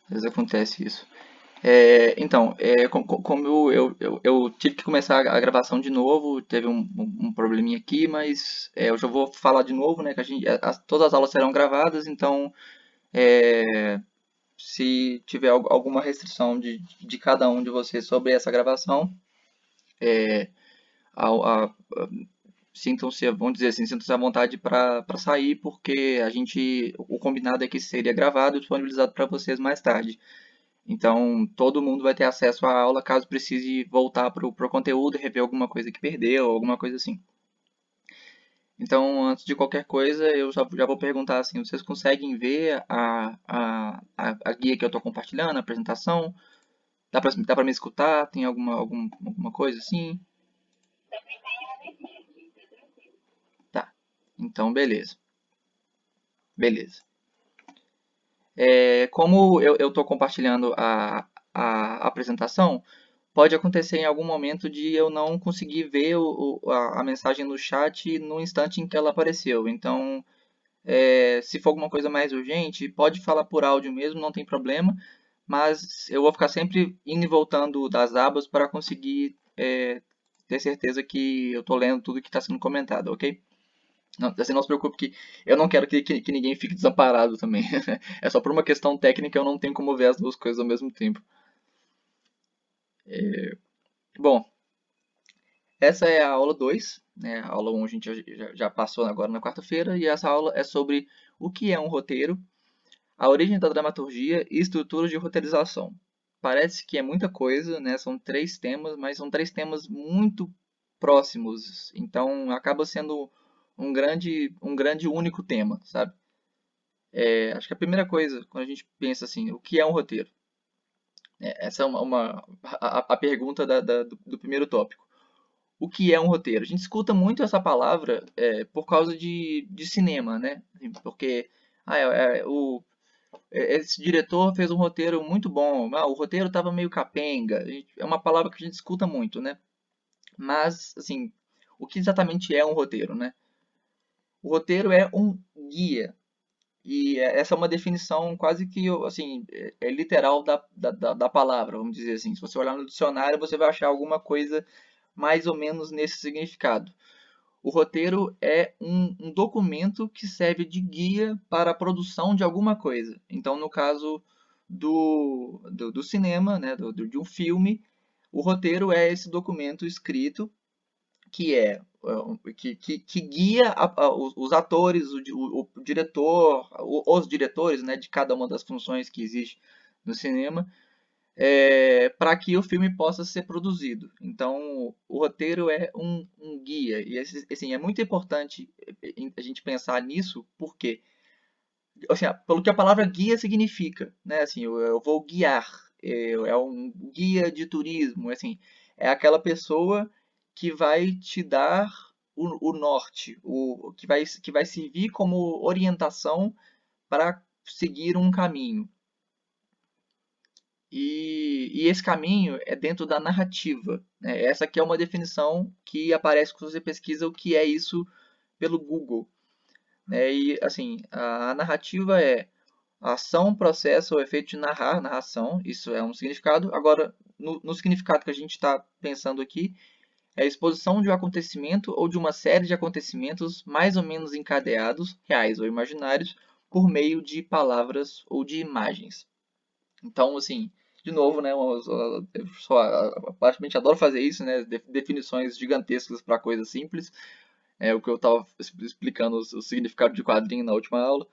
Às vezes acontece isso. Como eu tive que começar a gravação de novo, teve um probleminha aqui, mas eu já vou falar de novo, né? Que todas as aulas serão gravadas, então é, se tiver alguma restrição de cada um de vocês sobre essa gravação, a, a- sintam-se, vamos dizer assim, sintam-se à vontade para sair, porque o combinado é que seria gravado e disponibilizado para vocês mais tarde. Então, todo mundo vai ter acesso à aula caso precise voltar para o conteúdo e rever alguma coisa que perdeu, alguma coisa assim. Então, antes de qualquer coisa, eu já vou perguntar assim, vocês conseguem ver a guia que eu estou compartilhando, a apresentação? Dá para me escutar? Tem alguma coisa assim? Tá. Então, beleza. Beleza. Como eu estou compartilhando a apresentação, pode acontecer em algum momento de eu não conseguir ver a mensagem no chat no instante em que ela apareceu. Então, se for alguma coisa mais urgente, pode falar por áudio mesmo, não tem problema. Mas eu vou ficar sempre indo e voltando das abas para conseguir ter certeza que eu estou lendo tudo que está sendo comentado, ok? Não, assim, não se preocupe que eu não quero que ninguém fique desamparado também. É só por uma questão técnica, eu não tenho como ver as duas coisas ao mesmo tempo. Bom, essa é a aula 2, né? A aula 1 a gente já passou agora na quarta-feira, e essa aula é sobre o que é um roteiro, a origem da dramaturgia e estruturas de roteirização. Parece que é muita coisa, né? São três temas, mas são três temas muito próximos, então acaba sendo um grande único tema, sabe? Acho que a primeira coisa, quando a gente pensa assim, o que é um roteiro? Essa é a pergunta do primeiro tópico. O que é um roteiro? A gente escuta muito essa palavra por causa de cinema, né? Assim, porque esse diretor fez um roteiro muito bom, o roteiro estava meio capenga. É uma palavra que a gente escuta muito, né? Mas, assim, o que exatamente é um roteiro, né? O roteiro é um guia. E essa é uma definição quase que, assim, é literal da palavra, vamos dizer assim. Se você olhar no dicionário, você vai achar alguma coisa mais ou menos nesse significado. O roteiro é um documento que serve de guia para a produção de alguma coisa. Então, no caso do cinema, né, de um filme, o roteiro é esse documento escrito que é que guia os atores, o diretor, os diretores, né, de cada uma das funções que existe no cinema, para que o filme possa ser produzido. Então, o roteiro é um guia e assim, é muito importante a gente pensar nisso, porque assim, pelo que a palavra guia significa, né? Assim, eu vou guiar, é um guia de turismo, assim, é aquela pessoa que vai te dar o norte, que vai servir como orientação para seguir um caminho. E esse caminho é dentro da narrativa, né? Essa aqui é uma definição que aparece quando você pesquisa o que é isso pelo Google, né? E assim, a narrativa é a ação, processo ou efeito de narrar, narração, isso é um significado. Agora, no significado que a gente está pensando aqui, é a exposição de um acontecimento ou de uma série de acontecimentos mais ou menos encadeados, reais ou imaginários, por meio de palavras ou de imagens. Então, assim, de novo, né, eu praticamente adoro fazer isso, né, definições gigantescas para coisas simples. É o que eu estava explicando o significado de quadrinho na última aula.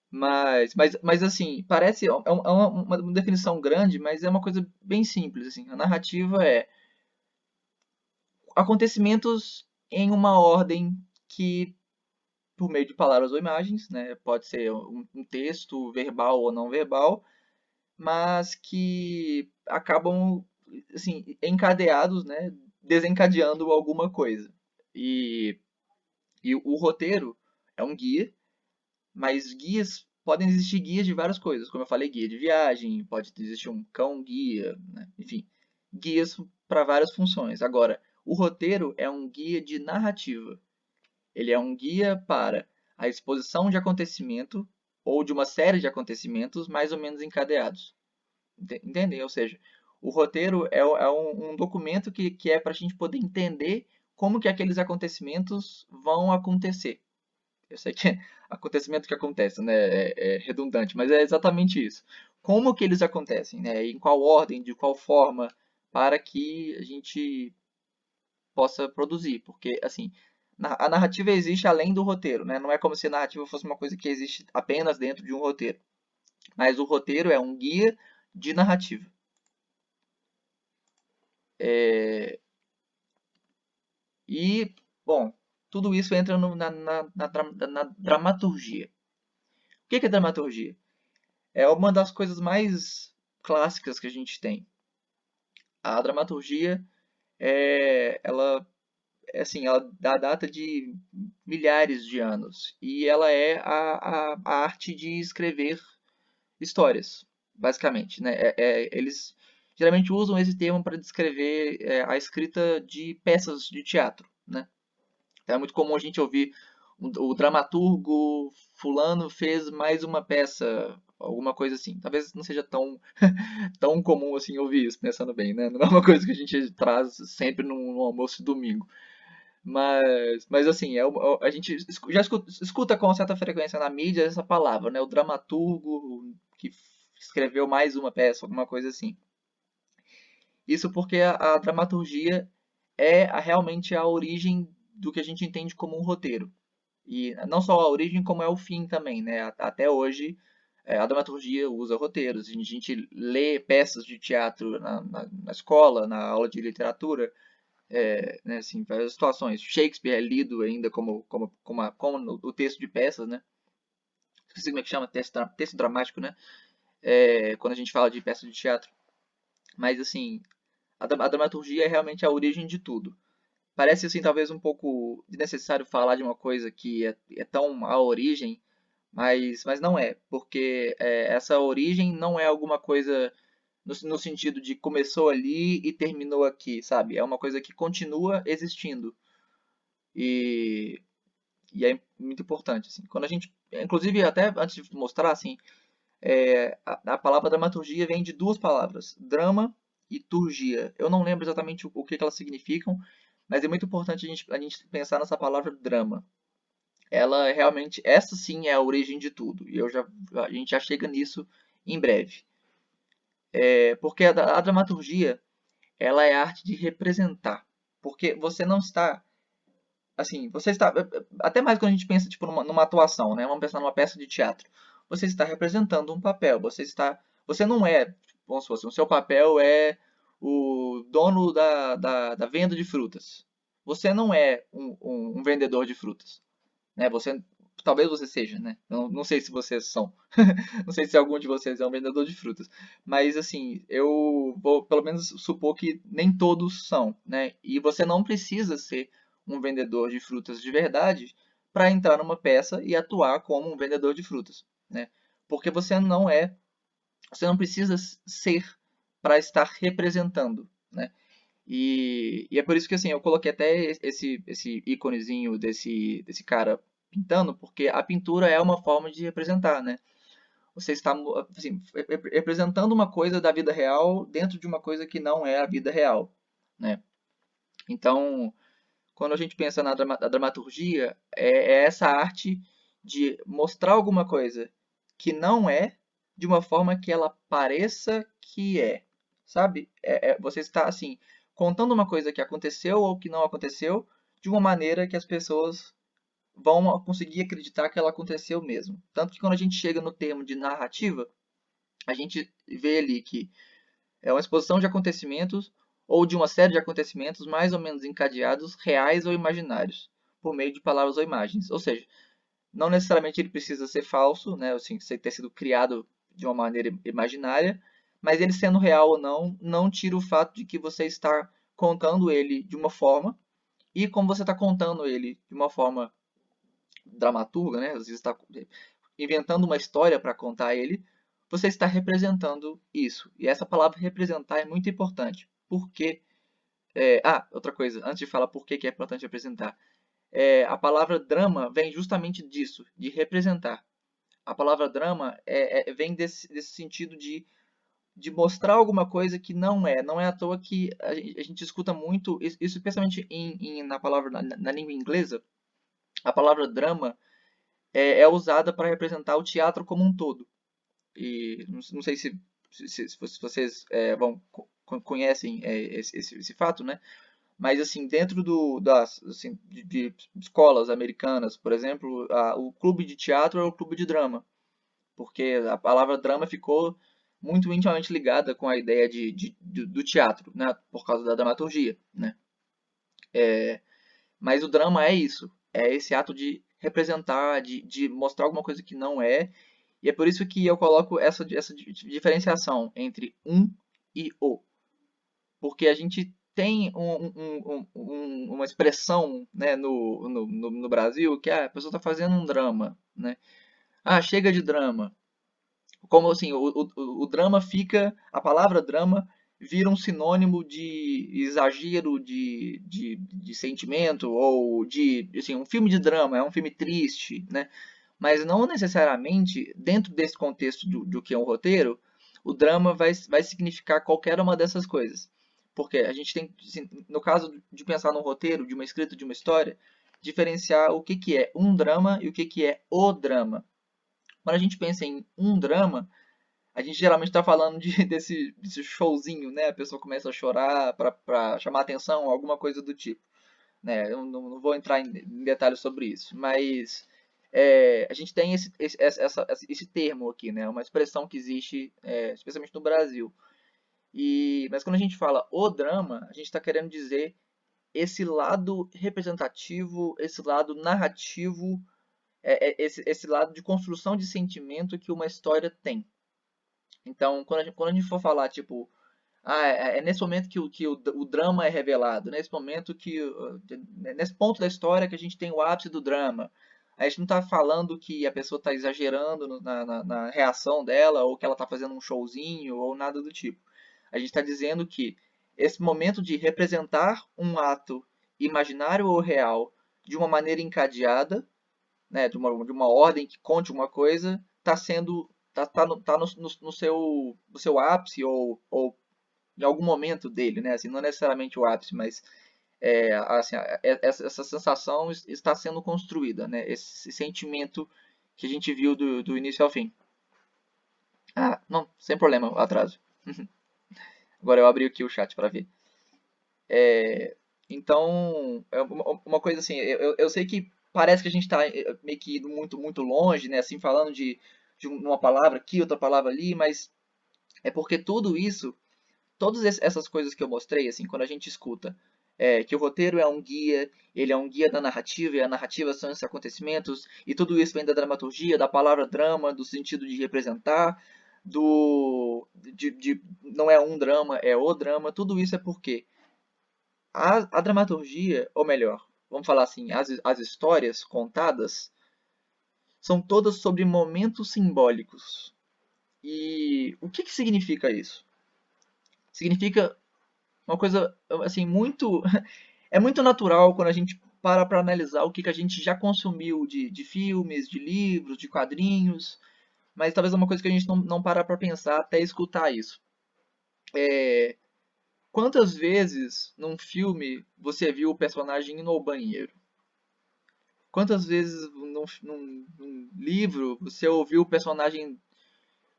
Mas assim, parece uma definição grande, mas é uma coisa bem simples. Assim. A narrativa é acontecimentos em uma ordem que, por meio de palavras ou imagens, né, pode ser um texto verbal ou não verbal, mas que acabam assim, encadeados, né, desencadeando alguma coisa. E, e o roteiro é um guia, mas guias podem existir guias de várias coisas, como eu falei, guia de viagem, pode existir um cão guia, né? Enfim, guias para várias funções. Agora, o roteiro é um guia de narrativa. Ele é um guia para a exposição de acontecimento ou de uma série de acontecimentos mais ou menos encadeados. Entendem? Ou seja, o roteiro é um documento que é para a gente poder entender como que aqueles acontecimentos vão acontecer. Eu sei que é acontecimento que acontece, né? É redundante, mas é exatamente isso. Como que eles acontecem, né? Em qual ordem, de qual forma, para que a gente possa produzir. Porque, assim, a narrativa existe além do roteiro, né? Não é como se a narrativa fosse uma coisa que existe apenas dentro de um roteiro. Mas o roteiro é um guia de narrativa. É, e, bom, tudo isso entra na dramaturgia. O que é dramaturgia? É uma das coisas mais clássicas que a gente tem. A dramaturgia ela assim, ela dá data de milhares de anos e ela é a arte de escrever histórias, basicamente, né? Eles geralmente usam esse termo para descrever a escrita de peças de teatro, né? Então, é muito comum a gente ouvir o dramaturgo fulano fez mais uma peça, alguma coisa assim. Talvez não seja tão comum assim ouvir isso, pensando bem, né? Não é uma coisa que a gente traz sempre no almoço de domingo. Mas assim, a gente já escuta com certa frequência na mídia essa palavra, né? O dramaturgo que escreveu mais uma peça, alguma coisa assim. Isso porque a dramaturgia realmente a origem do que a gente entende como um roteiro. E não só a origem, como é o fim também, né? Até hoje, a dramaturgia usa roteiros. A gente lê peças de teatro na escola, na aula de literatura, né, assim, várias situações. Shakespeare é lido ainda como o texto de peças, né? Esqueci como é que chama, texto dramático, né? Quando a gente fala de peça de teatro. Mas, assim, a dramaturgia é realmente a origem de tudo. Parece, assim, talvez um pouco desnecessário falar de uma coisa que é tão a origem, mas não é, porque essa origem não é alguma coisa no sentido de começou ali e terminou aqui, sabe? É uma coisa que continua existindo. E, e é muito importante, assim. Quando a gente, inclusive, até antes de mostrar, assim, a palavra dramaturgia vem de duas palavras, drama e turgia. Eu não lembro exatamente o que elas significam, mas é muito importante a gente pensar nessa palavra drama. Ela realmente, essa sim é a origem de tudo. E a gente já chega nisso em breve. Porque a dramaturgia, ela é a arte de representar. Porque você não está, assim, você está, até mais quando a gente pensa tipo numa atuação, né? Vamos pensar numa peça de teatro. Você está representando um papel. Você não é, vamos supor, assim, o seu papel é o dono da venda de frutas. Você não é um vendedor de frutas, né? Talvez você seja, né? Não sei se vocês são. Não sei se algum de vocês é um vendedor de frutas. Mas assim, eu vou pelo menos supor que nem todos são, né? E você não precisa ser um vendedor de frutas de verdade para entrar numa peça e atuar como um vendedor de frutas, né? Porque você não precisa ser para estar representando, né? E é por isso que assim, eu coloquei até esse íconezinho desse cara pintando, porque a pintura é uma forma de representar, né? Você está assim, representando uma coisa da vida real dentro de uma coisa que não é a vida real, né? Então, quando a gente pensa na dramaturgia, é essa arte de mostrar alguma coisa que não é de uma forma que ela pareça que é, sabe? Você está assim contando uma coisa que aconteceu ou que não aconteceu de uma maneira que as pessoas vão conseguir acreditar que ela aconteceu mesmo. Tanto que quando a gente chega no termo de narrativa, a gente vê ali que é uma exposição de acontecimentos ou de uma série de acontecimentos mais ou menos encadeados, reais ou imaginários, por meio de palavras ou imagens. Ou seja, não necessariamente ele precisa ser falso, né, assim, ter sido criado de uma maneira imaginária, mas ele sendo real ou não, não tira o fato de que você está contando ele de uma forma, e como você está contando ele de uma forma dramaturga, né, às vezes está inventando uma história para contar ele, você está representando isso. E essa palavra representar é muito importante. Por quê? Outra coisa, antes de falar por que é importante representar. A palavra drama vem justamente disso, de representar. A palavra drama vem desse sentido de de mostrar alguma coisa que não é. Não é à toa que a gente escuta muito, isso especialmente na palavra, na língua inglesa, a palavra drama é usada para representar o teatro como um todo. E não sei se vocês conhecem esse fato, né? Mas assim, dentro das assim, de escolas americanas, por exemplo, o clube de teatro é o clube de drama, porque a palavra drama ficou muito intimamente ligada com a ideia do teatro, né? Por causa da dramaturgia, né? Mas o drama é isso, é esse ato de representar, de mostrar alguma coisa que não é, e é por isso que eu coloco essa diferenciação entre um e o. Porque a gente tem uma expressão, né, no Brasil que a pessoa está fazendo um drama, né? Ah, chega de drama. Como assim, o drama fica, a palavra drama vira um sinônimo de exagero de sentimento, ou de, assim, um filme de drama, é um filme triste, né? Mas não necessariamente, dentro desse contexto do que é um roteiro, o drama vai significar qualquer uma dessas coisas. Porque a gente tem, assim, no caso de pensar num roteiro, de uma escrita, de uma história, diferenciar o que, que é um drama e o que, que é o drama. Quando a gente pensa em um drama, a gente geralmente está falando desse showzinho, né? A pessoa começa a chorar para chamar atenção, alguma coisa do tipo, né? Eu não vou entrar em detalhes sobre isso, mas a gente tem esse termo aqui, né? Uma expressão que existe, especialmente no Brasil. Mas quando a gente fala o drama, a gente está querendo dizer esse lado representativo, esse lado narrativo, esse lado de construção de sentimento que uma história tem. Então, quando a gente for falar, tipo, é nesse momento que o drama é revelado, nesse momento nesse ponto da história que a gente tem o ápice do drama. A gente não está falando que a pessoa está exagerando na reação dela, ou que ela está fazendo um showzinho, ou nada do tipo. A gente está dizendo que esse momento de representar um ato imaginário ou real de uma maneira encadeada, né, de uma ordem que conte uma coisa, está sendo tá no seu ápice, ou em algum momento dele, né? Assim, não necessariamente o ápice, mas assim, essa sensação está sendo construída, né? Esse sentimento que a gente viu do início ao fim. Ah, não, sem problema, o atraso. Agora eu abri aqui o chat para ver. Então, é uma coisa assim, eu sei que parece que a gente está meio que indo muito, muito longe, né? Assim, falando de uma palavra aqui, outra palavra ali, mas é porque tudo isso, todas essas coisas que eu mostrei, assim, quando a gente escuta que o roteiro é um guia, ele é um guia da narrativa, e a narrativa são esses acontecimentos, e tudo isso vem da dramaturgia, da palavra drama, do sentido de representar, não é um drama, é o drama, tudo isso é porque a dramaturgia, ou melhor, vamos falar assim, as histórias contadas são todas sobre momentos simbólicos. E o que significa isso? Significa uma coisa assim muito é muito natural quando a gente para analisar o que a gente já consumiu de filmes, de livros, de quadrinhos, mas talvez é uma coisa que a gente não para pensar até escutar isso. Quantas vezes num filme você viu o personagem indo ao banheiro? Quantas vezes num livro você ouviu o personagem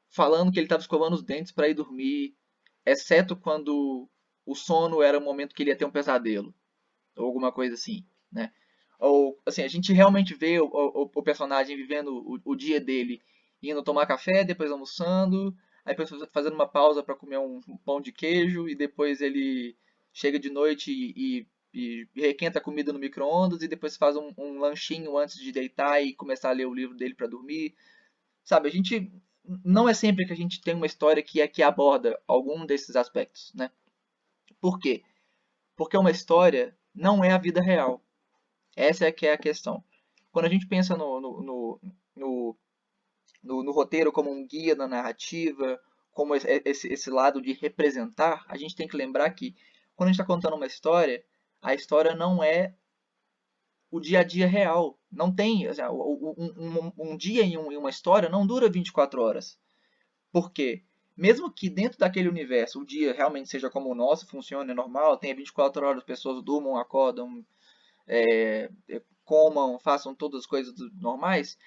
falando que ele estava escovando os dentes para ir dormir, exceto quando o sono era o momento que ele ia ter um pesadelo, ou alguma coisa assim, né? Ou, assim, a gente realmente vê o personagem vivendo o dia dele, indo tomar café, depois almoçando, aí depois fazendo uma pausa para comer um pão de queijo, e depois ele chega de noite e requenta a comida no micro-ondas, e depois faz um lanchinho antes de deitar e começar a ler o livro dele para dormir. Sabe, a gente não é sempre que a gente tem uma história que aborda algum desses aspectos, né? Por quê? Porque uma história não é a vida real. Essa é que é a questão. Quando a gente pensa no, no roteiro como um guia da narrativa, como esse lado de representar, a gente tem que lembrar que quando a gente está contando uma história, a história não é o dia a dia real. Não tem. Um dia em uma história não dura 24 horas. Por quê? mesmo que dentro daquele universo o dia realmente seja como o nosso, funcione normal, tenha 24 horas, as pessoas durmam, acordam, comam, façam todas as coisas normais,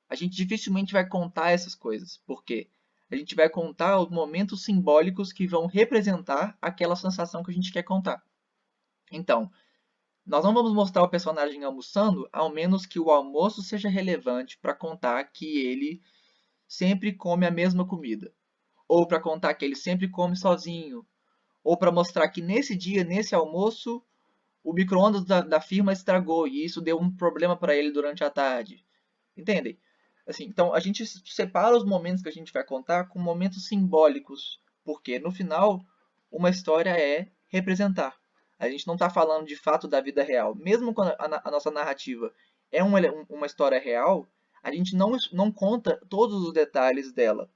a gente dificilmente vai contar essas coisas. Por quê? A gente vai contar os momentos simbólicos que vão representar aquela sensação que a gente quer contar. Então, nós não vamos mostrar o personagem almoçando, ao menos que o almoço seja relevante para contar que ele sempre come a mesma comida, ou para contar que ele sempre come sozinho, ou para mostrar que nesse dia, nesse almoço, o micro-ondas da firma estragou e isso deu um problema para ele durante a tarde. Entendem? Assim, então a gente separa os momentos que a gente vai contar com momentos simbólicos, porque no final uma história é representar. A gente não está falando de fato da vida real. Mesmo quando a nossa narrativa é uma história real, a gente não conta todos os detalhes dela,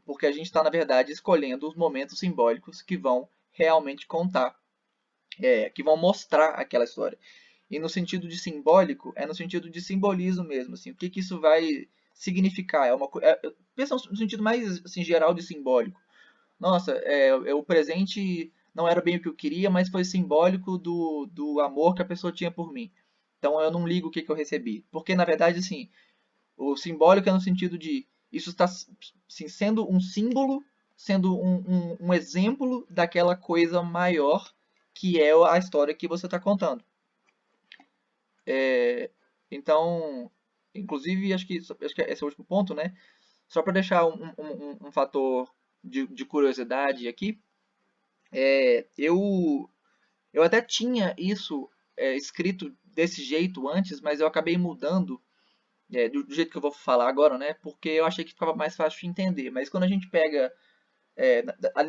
porque a gente está, na verdade, escolhendo os momentos simbólicos que vão realmente contar, que vão mostrar aquela história. E no sentido de simbólico, é no sentido de simbolismo mesmo, assim, o que, que isso vai significar? Pensa no sentido mais assim, geral de simbólico. Nossa, o presente não era bem o que eu queria, mas foi simbólico do amor que a pessoa tinha por mim. Então eu não ligo o que, que eu recebi. Porque, na verdade, assim, o simbólico é no sentido de isso está assim, sendo um símbolo, sendo um exemplo daquela coisa maior que é a história que você está contando. É, então, inclusive, acho que esse é o último ponto, né? Só para deixar um fator de curiosidade aqui, eu até tinha isso escrito desse jeito antes, mas eu acabei mudando do jeito que eu vou falar agora, né? Porque eu achei que ficava mais fácil de entender. Mas quando a gente pega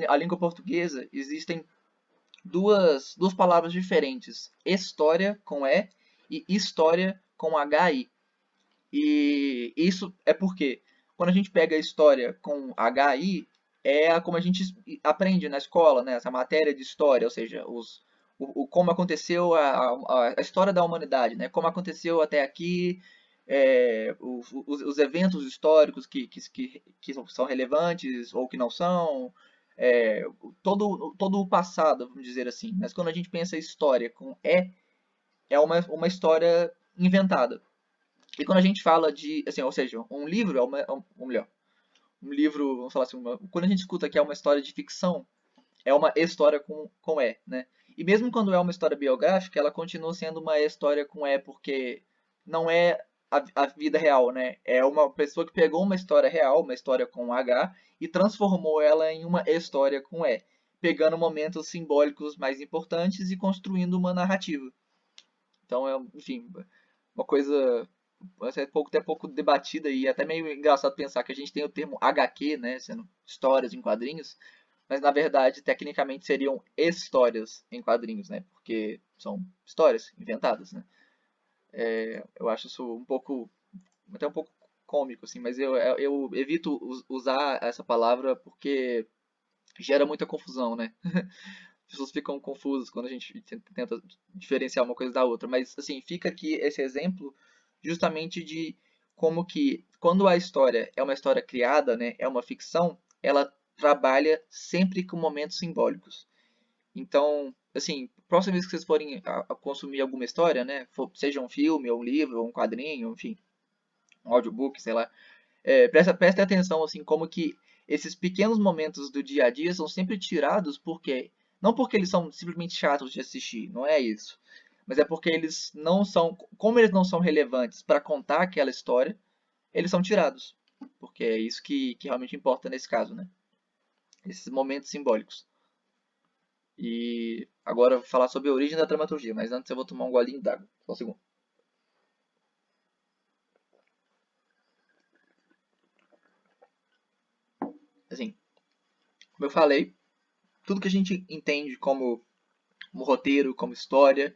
a língua portuguesa, existem duas palavras diferentes: história com E história com HI. E isso é porque quando a gente pega a história com HI, é como a gente aprende na escola, né? Essa matéria de história, ou seja, como aconteceu a história da humanidade, né? Como aconteceu até aqui, os eventos históricos que são relevantes ou que não são, todo o passado, vamos dizer assim. Mas quando a gente pensa em história com é uma história inventada. E quando a gente fala de, assim, ou seja, um livro ou melhor, um livro, vamos falar assim, quando a gente escuta que é uma história de ficção, é uma história com né? E mesmo quando é uma história biográfica, ela continua sendo uma história com porque não é a vida real, né? É uma pessoa que pegou uma história real, uma história com H, e transformou ela em uma história com pegando momentos simbólicos mais importantes e construindo uma narrativa. Então, enfim, uma coisa até pouco debatida e até meio engraçado pensar que a gente tem o termo HQ, né, sendo histórias em quadrinhos, mas na verdade, tecnicamente seriam histórias em quadrinhos, né, porque são histórias inventadas, né. Eu acho isso até um pouco cômico, assim, mas eu evito usar essa palavra porque gera muita confusão, né. As pessoas ficam confusas quando a gente tenta diferenciar uma coisa da outra. Mas, assim, fica aqui esse exemplo justamente de como que, quando a história é uma história criada, né, é uma ficção, ela trabalha sempre com momentos simbólicos. Então, assim, próxima vez que vocês forem a consumir alguma história, né, seja um filme, ou um livro, ou um quadrinho, enfim, um audiobook, sei lá, presta atenção, assim, como que esses pequenos momentos do dia a dia são sempre tirados porque não porque eles são simplesmente chatos de assistir, não é isso. Mas é porque eles não são, como eles não são relevantes para contar aquela história, eles são tirados. Porque é isso que realmente importa nesse caso, né? Esses momentos simbólicos. E agora eu vou falar sobre a origem da dramaturgia, mas antes eu vou tomar um golinho d'água. Só um segundo. Assim, como eu falei, tudo que a gente entende como roteiro, como história,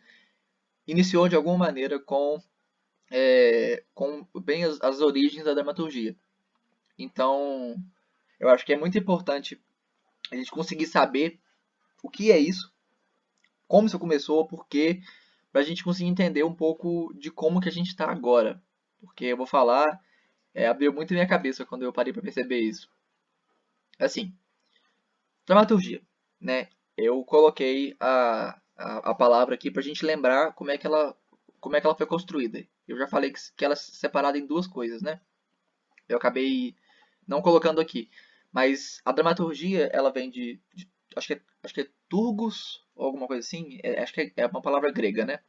iniciou de alguma maneira com bem as origens da dramaturgia. Então, eu acho que é muito importante a gente conseguir saber o que é isso, como isso começou, por quê, para a gente conseguir entender um pouco de como que a gente está agora. Porque eu vou falar, abriu muito minha cabeça quando eu parei para perceber isso. Assim, dramaturgia, né? Eu coloquei a palavra aqui para a gente lembrar como é que ela foi construída. Eu já falei que ela é separada em duas coisas, né? Eu acabei não colocando aqui. Mas a dramaturgia, ela vem acho que é turgos, ou alguma coisa assim. Acho que é uma palavra grega, né?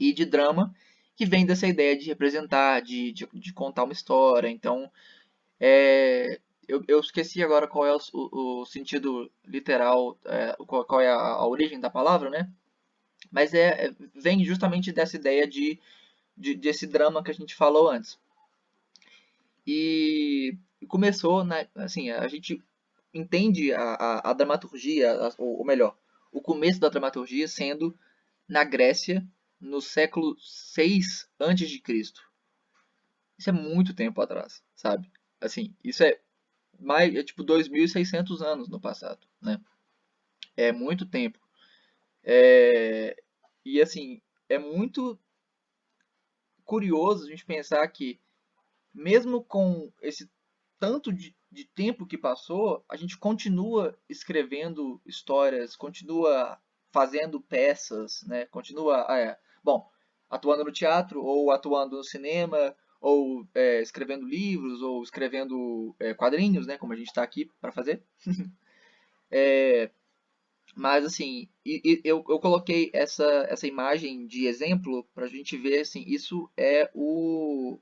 E de drama, que vem dessa ideia de representar, de contar uma história. Então, eu esqueci agora qual é o sentido literal, qual é a origem da palavra, né? Mas vem justamente dessa ideia desse drama que a gente falou antes. E começou, né, assim, a gente entende a dramaturgia, ou melhor, o começo da dramaturgia sendo na Grécia, no século 6 antes de Cristo. Isso é muito tempo atrás, sabe? Assim, isso é tipo 2.600 anos no passado, né? É muito tempo. É, e assim, é muito curioso a gente pensar que mesmo com esse tanto de tempo que passou, a gente continua escrevendo histórias, continua fazendo peças, né? Continua, bom, atuando no teatro, ou atuando no cinema, ou escrevendo livros, ou escrevendo quadrinhos, né? Como a gente está aqui para fazer. Mas assim, eu coloquei essa imagem de exemplo para a gente ver assim, isso é o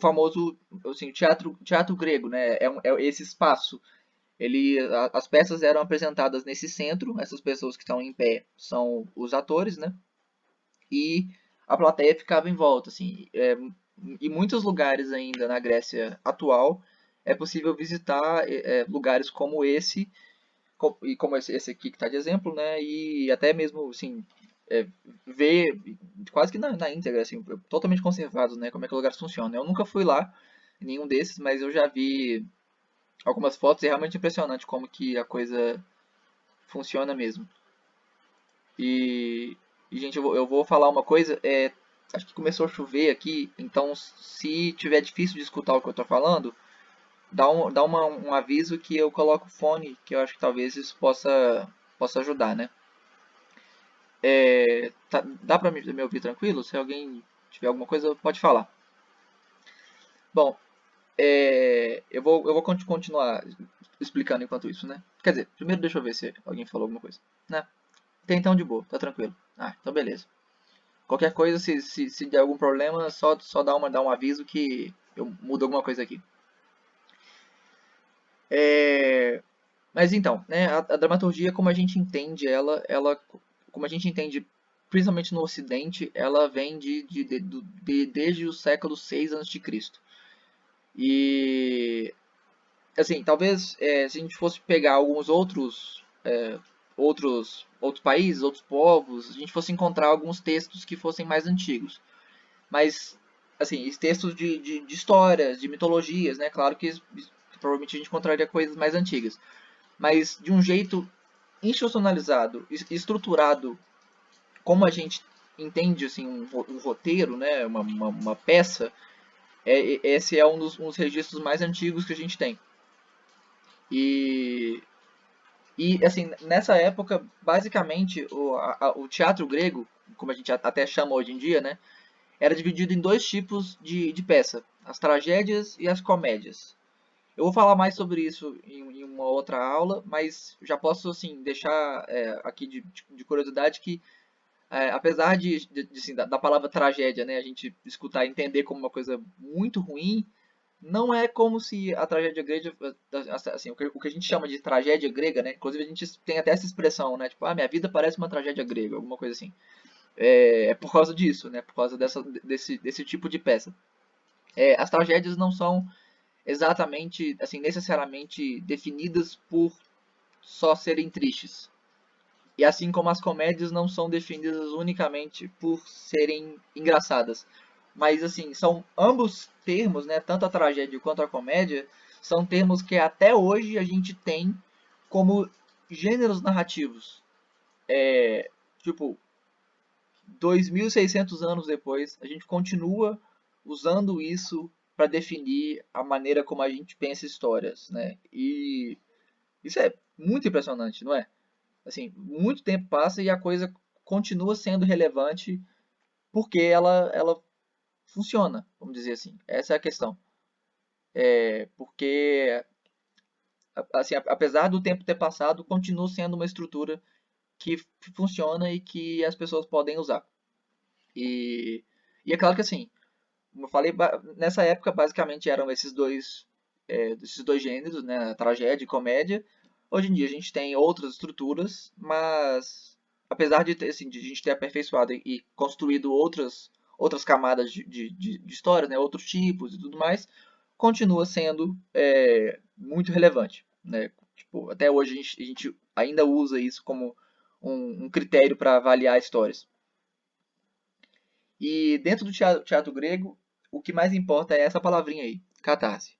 famoso assim, teatro grego, né? É esse espaço. As peças eram apresentadas nesse centro, essas pessoas que estão em pé são os atores, né? E a plateia ficava em volta, assim. Em muitos lugares ainda na Grécia atual é possível visitar lugares como esse e como esse aqui que está de exemplo, né? E até mesmo, assim, é, ver quase que na íntegra, assim, totalmente conservados, né? Como é que os lugares funcionam. Eu nunca fui lá, em nenhum desses, mas eu já vi algumas fotos e é realmente impressionante como que a coisa funciona mesmo. E, gente, eu vou falar uma coisa, acho que começou a chover aqui, então se tiver difícil de escutar o que eu tô falando, dá um aviso que eu coloco o fone, que eu acho que talvez isso possa ajudar, né? Dá pra me ouvir tranquilo? Se alguém tiver alguma coisa, pode falar. Bom, eu vou continuar explicando enquanto isso, né? Quer dizer, primeiro deixa eu ver se alguém falou alguma coisa. Né? Tem então de boa, tá tranquilo. Ah, então beleza. Qualquer coisa, se der algum problema, só dá um aviso que eu mudo alguma coisa aqui. É, Mas então, né, a dramaturgia, como a gente entende como a gente entende principalmente no Ocidente, ela vem desde o século 6 a.C. E, assim, talvez se a gente fosse pegar alguns outros países, outros povos, a gente fosse encontrar alguns textos que fossem mais antigos. Mas, assim, textos de histórias, de mitologias, né? Claro que provavelmente a gente encontraria coisas mais antigas. Mas de um jeito institucionalizado, estruturado, como a gente entende assim um roteiro, né, uma peça, esse é um dos registros mais antigos que a gente tem. E, assim, nessa época, basicamente, o teatro grego, como a gente até chama hoje em dia, né, era dividido em dois tipos de peça, as tragédias e as comédias. Eu vou falar mais sobre isso em uma outra aula, mas já posso assim deixar aqui de curiosidade que apesar assim, da palavra tragédia, né, a gente escutar e entender como uma coisa muito ruim, não é como se a tragédia grega, assim, o que a gente chama de tragédia grega, né, inclusive a gente tem até essa expressão, né, tipo, minha vida parece uma tragédia grega, alguma coisa assim. É por causa disso, né, por causa desse tipo de peça. As tragédias não são exatamente, assim, necessariamente definidas por só serem tristes. E assim como as comédias não são definidas unicamente por serem engraçadas. Mas assim, são ambos termos, né, tanto a tragédia quanto a comédia, são termos que até hoje a gente tem como gêneros narrativos. Tipo, 2.600 anos depois, a gente continua usando isso para definir a maneira como a gente pensa histórias, né? E Isso é muito impressionante, não é? Assim, muito tempo passa e a coisa continua sendo relevante porque ela funciona, vamos dizer assim. Essa é a questão. Porque, assim, apesar do tempo ter passado, continua sendo uma estrutura que funciona e que as pessoas podem usar. E, e é claro que, assim, como eu falei, nessa época basicamente eram esses dois gêneros, né, tragédia e comédia. Hoje em dia a gente tem outras estruturas, mas apesar de, assim, de a gente ter aperfeiçoado e construído outras camadas de histórias, né, outros tipos e tudo mais, continua sendo muito relevante, né? Tipo, até hoje a gente ainda usa isso como um critério para avaliar histórias. E dentro do teatro grego, o que mais importa é essa palavrinha aí, catarse.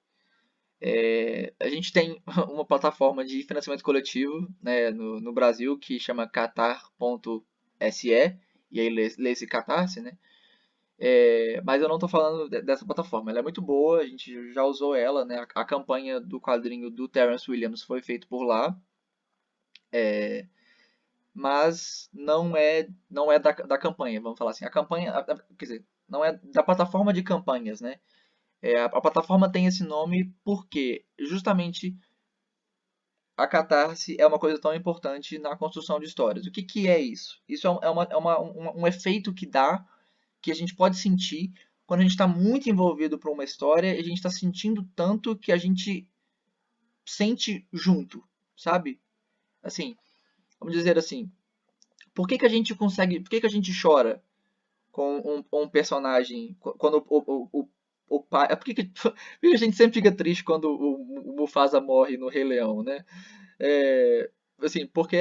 A gente tem uma plataforma de financiamento coletivo, né, no Brasil que chama catar.se, e aí lê-se catarse, né? Mas eu não estou falando dessa plataforma, ela é muito boa, a gente já usou ela, né? A campanha do quadrinho do Terence Williams foi feita por lá, mas não é da campanha, vamos falar assim. A campanha, quer dizer, não é da plataforma de campanhas, né? A plataforma tem esse nome porque justamente a catarse é uma coisa tão importante na construção de histórias. O que, que é isso? Isso um efeito que dá, que a gente pode sentir quando a gente está muito envolvido por uma história e a gente está sentindo tanto que a gente sente junto, sabe? Assim, vamos dizer assim, por que que a gente chora com um personagem quando o pai, por que que a gente sempre fica triste quando o Mufasa morre no Rei Leão, né? É, assim, porque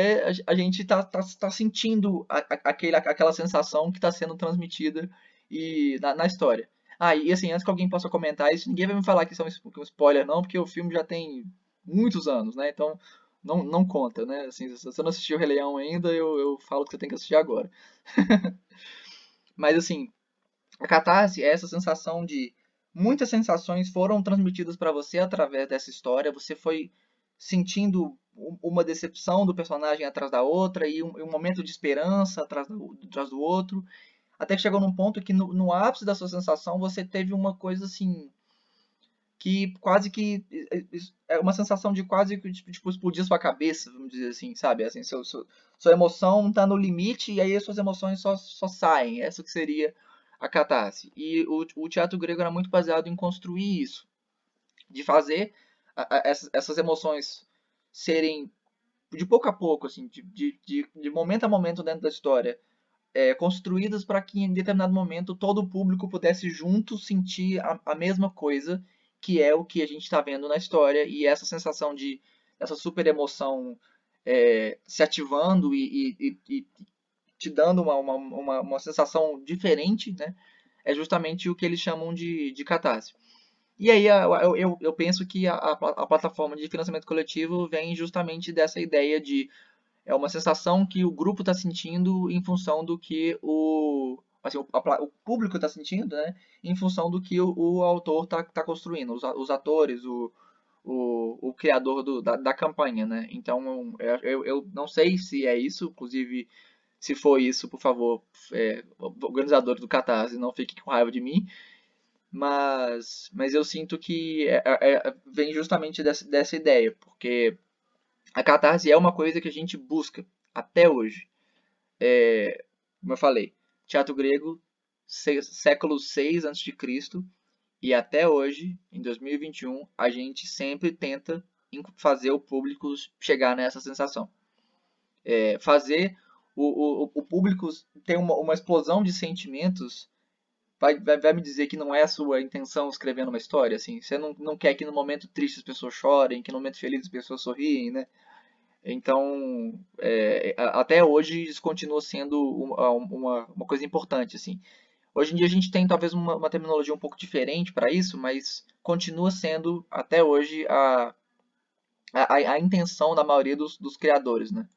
a gente tá sentindo aquela sensação que está sendo transmitida na história. Ah, e assim, antes que alguém possa comentar isso, ninguém vai me falar que isso é um spoiler, não, porque o filme já tem muitos anos, né? Então não conta, né? Assim, se você não assistiu o Rei Leão ainda, eu falo que você tem que assistir agora. Mas assim, a catarse é essa sensação de muitas sensações foram transmitidas para você através dessa história. Você foi sentindo uma decepção do personagem atrás da outra e um momento de esperança atrás do outro. Até que chegou num ponto que no ápice da sua sensação você teve uma coisa assim que quase que é uma sensação de quase que tipo, explodir sua cabeça, vamos dizer assim, sabe? Assim, sua emoção está no limite e aí as suas emoções só saem. Essa que seria a catarse. E o teatro grego era muito baseado em construir isso, de fazer essas emoções serem de pouco a pouco, assim, de momento a momento dentro da história, construídas para que em determinado momento todo o público pudesse junto sentir a mesma coisa, que é o que a gente está vendo na história, e essa sensação essa super emoção se ativando e te dando uma sensação diferente, né? É justamente o que eles chamam de catarse. E aí eu penso que a plataforma de financiamento coletivo vem justamente dessa ideia de é uma sensação que o grupo está sentindo em função do que assim, o público está sentindo, né? Em função do que o autor tá construindo, os atores, o criador da campanha, né? Então eu não sei se é isso, inclusive se for isso, por favor, organizadores do Catarse, não fiquem com raiva de mim, mas eu sinto que vem justamente dessa ideia, porque a catarse é uma coisa que a gente busca até hoje. Como eu falei, teatro grego, século 6 a.C., e até hoje, em 2021, a gente sempre tenta fazer o público chegar nessa sensação. Fazer o público ter uma explosão de sentimentos vai me dizer que não é a sua intenção escrevendo uma história, assim. Você não quer que no momento triste as pessoas chorem, que no momento feliz as pessoas sorriem, né? Então, até hoje isso continua sendo uma coisa importante, assim. Hoje em dia a gente tem talvez uma terminologia um pouco diferente para isso, mas continua sendo até hoje a intenção da maioria dos criadores, né?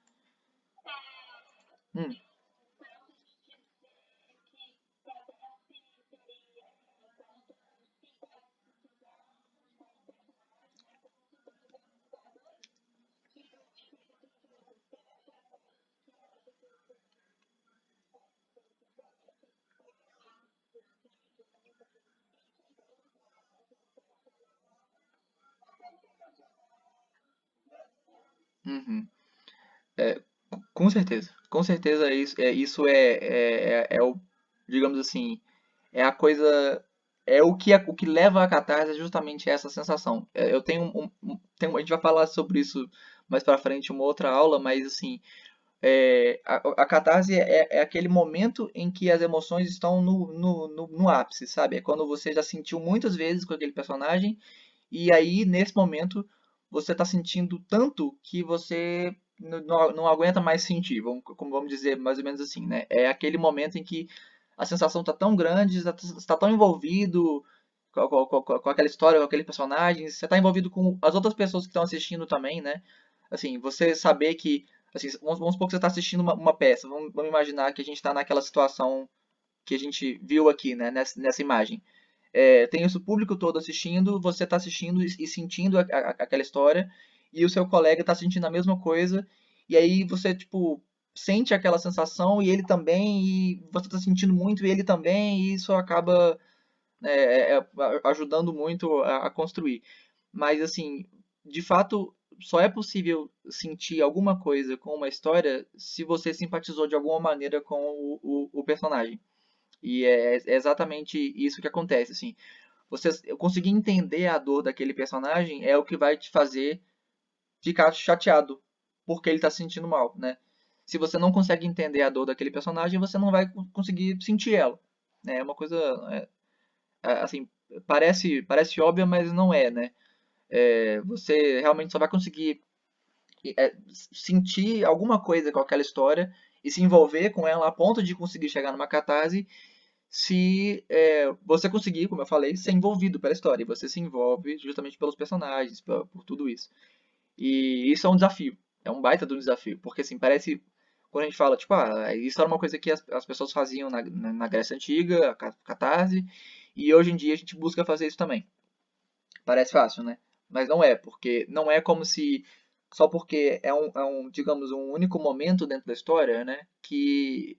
Hum, Uhum. É, com certeza. Com certeza isso é o, digamos assim, é a coisa, é o que leva a catarse é justamente essa sensação. Eu tenho a gente vai falar sobre isso mais pra frente em uma outra aula, mas assim, a catarse é aquele momento em que as emoções estão no ápice, sabe? É quando você já sentiu muitas vezes com aquele personagem e aí, nesse momento, você está sentindo tanto que você não aguenta mais sentir, como vamos dizer mais ou menos assim, né? É aquele momento em que a sensação está tão grande, você está tão envolvido com aquela história, com aquele personagem, você está envolvido com as outras pessoas que estão assistindo também, né? Assim, você saber que, assim, vamos supor que você está assistindo uma peça, vamos imaginar que a gente está naquela situação que a gente viu aqui, né, nessa imagem. Tem esse público todo assistindo, você está assistindo e sentindo aquela história, e o seu colega está sentindo a mesma coisa, e aí você, tipo, sente aquela sensação, e ele também, e você está sentindo muito, e ele também, e isso acaba ajudando muito a construir. Mas, assim, de fato, só é possível sentir alguma coisa com uma história se você simpatizou de alguma maneira com o personagem. E é exatamente isso que acontece, assim. Você conseguir entender a dor daquele personagem é o que vai te fazer ficar chateado porque ele está se sentindo mal, né? Se você não consegue entender a dor daquele personagem, você não vai conseguir sentir ela. É uma coisa, assim, parece óbvia, mas não é, né? Você realmente só vai conseguir sentir alguma coisa com aquela história e se envolver com ela a ponto de conseguir chegar numa catarse se você conseguir, como eu falei, ser envolvido pela história. E você se envolve justamente pelos personagens, por tudo isso. E isso é um desafio. É um baita de um desafio. Porque, assim, parece. Quando a gente fala, tipo, isso era uma coisa que as pessoas faziam na Grécia Antiga, a catarse, e hoje em dia a gente busca fazer isso também. Parece fácil, né? Mas não é, porque não é como se. Só porque digamos, um único momento dentro da história, né? Que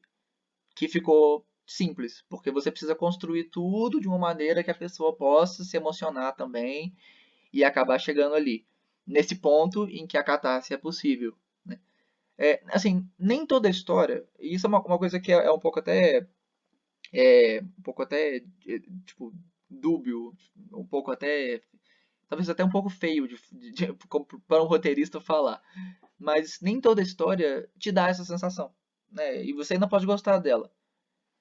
ficou simples, porque você precisa construir tudo de uma maneira que a pessoa possa se emocionar também e acabar chegando ali, nesse ponto em que a catarse é possível. Né? Assim, nem toda a história, e isso é uma coisa que é um pouco até, tipo, dúbio, um pouco até, talvez até um pouco feio para um roteirista falar, mas nem toda história te dá essa sensação, né? E você ainda pode gostar dela.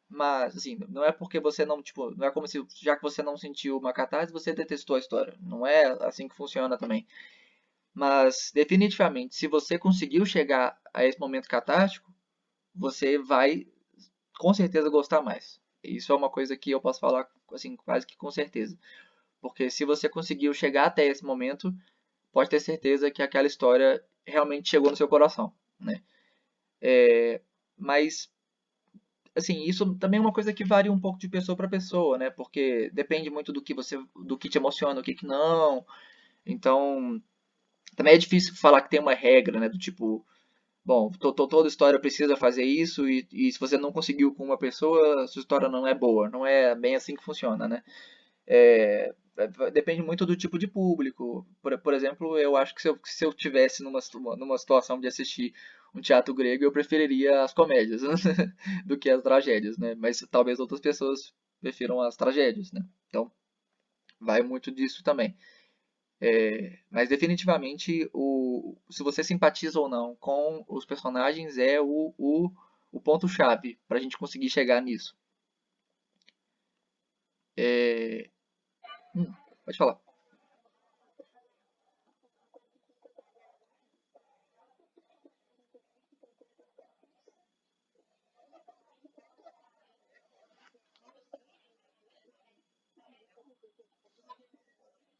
Mas, assim, não é porque você não, tipo, não é como se, já que você não sentiu uma catarse, você detestou a história. Não é assim que funciona também. Mas, definitivamente, se você conseguiu chegar a esse momento catártico, você vai, com certeza, gostar mais. Isso é uma coisa que eu posso falar, assim, quase que com certeza. Porque se você conseguiu chegar até esse momento, pode ter certeza que aquela história realmente chegou no seu coração, né? Mas assim, isso também é uma coisa que varia um pouco de pessoa para pessoa, né? Porque depende muito do que te emociona, o que que não. Então, também é difícil falar que tem uma regra, né? Do tipo, bom, toda história precisa fazer isso e se você não conseguiu com uma pessoa, sua história não é boa. Não é bem assim que funciona, né? Depende muito do tipo de público. Por exemplo, eu acho que se eu tivesse numa situação de assistir um teatro grego, eu preferiria as comédias do que as tragédias, né? Mas talvez outras pessoas prefiram as tragédias, né? Então, vai muito disso também. Mas definitivamente, se você simpatiza ou não com os personagens é o ponto-chave para a gente conseguir chegar nisso. É, pode falar.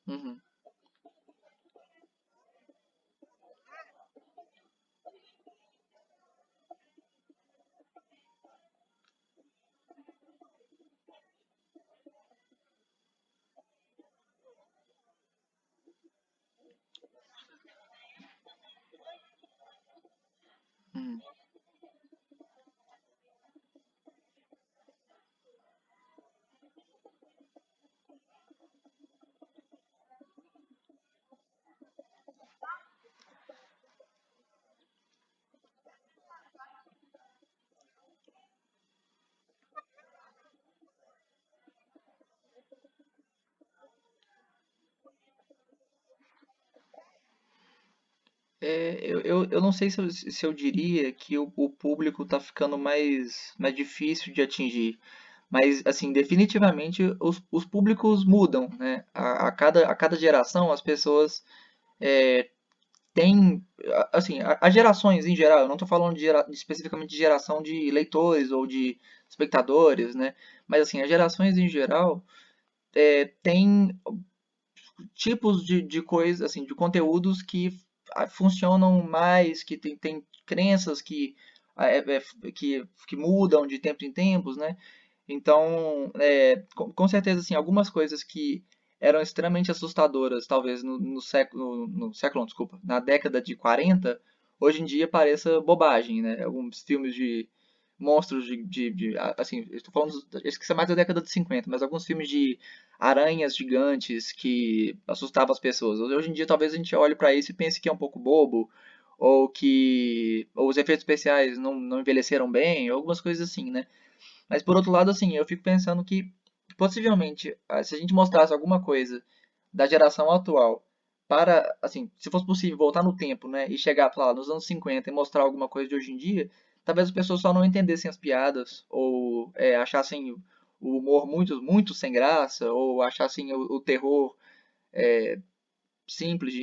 Uhum, uhum, eu não sei se eu diria que o público está ficando mais difícil de atingir, mas, assim, definitivamente os públicos mudam, né? A cada geração as pessoas têm, assim, as gerações em geral, eu não estou falando especificamente de geração de leitores ou de espectadores, né? Mas, assim, as gerações em geral têm tipos de coisas, assim, de conteúdos que funcionam mais, que tem crenças que mudam de tempo em tempos, né? Então, com certeza, assim, algumas coisas que eram extremamente assustadoras, talvez no século, não, desculpa, na década de 40, hoje em dia pareça bobagem, né? Alguns filmes de monstros assim, eu estou falando, esse que é mais da década de 50, mas alguns filmes de aranhas gigantes que assustavam as pessoas. Hoje em dia, talvez a gente olhe para isso e pense que é um pouco bobo, ou os efeitos especiais não envelheceram bem, ou algumas coisas assim, né? Mas por outro lado, assim, eu fico pensando que possivelmente, se a gente mostrasse alguma coisa da geração atual para, assim, se fosse possível voltar no tempo, né, e chegar lá nos anos 50 e mostrar alguma coisa de hoje em dia, talvez as pessoas só não entendessem as piadas ou achassem o humor muito sem graça ou achassem o terror simples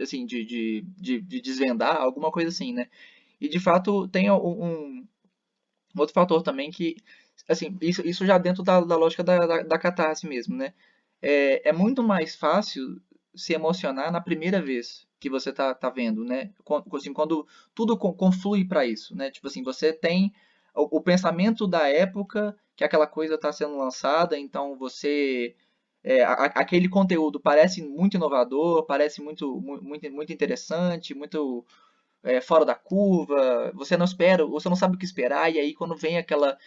assim, de desvendar, alguma coisa assim, né? E de fato tem um outro fator também que, assim, isso já dentro da lógica da catarse mesmo, né? É muito mais fácil se emocionar na primeira vez que você tá vendo, né? Assim, quando tudo conflui para isso, né? Tipo assim, você tem o pensamento da época que aquela coisa está sendo lançada, então você aquele conteúdo parece muito inovador, parece muito interessante, muito fora da curva, você não espera, você não sabe o que esperar, e aí quando vem aquela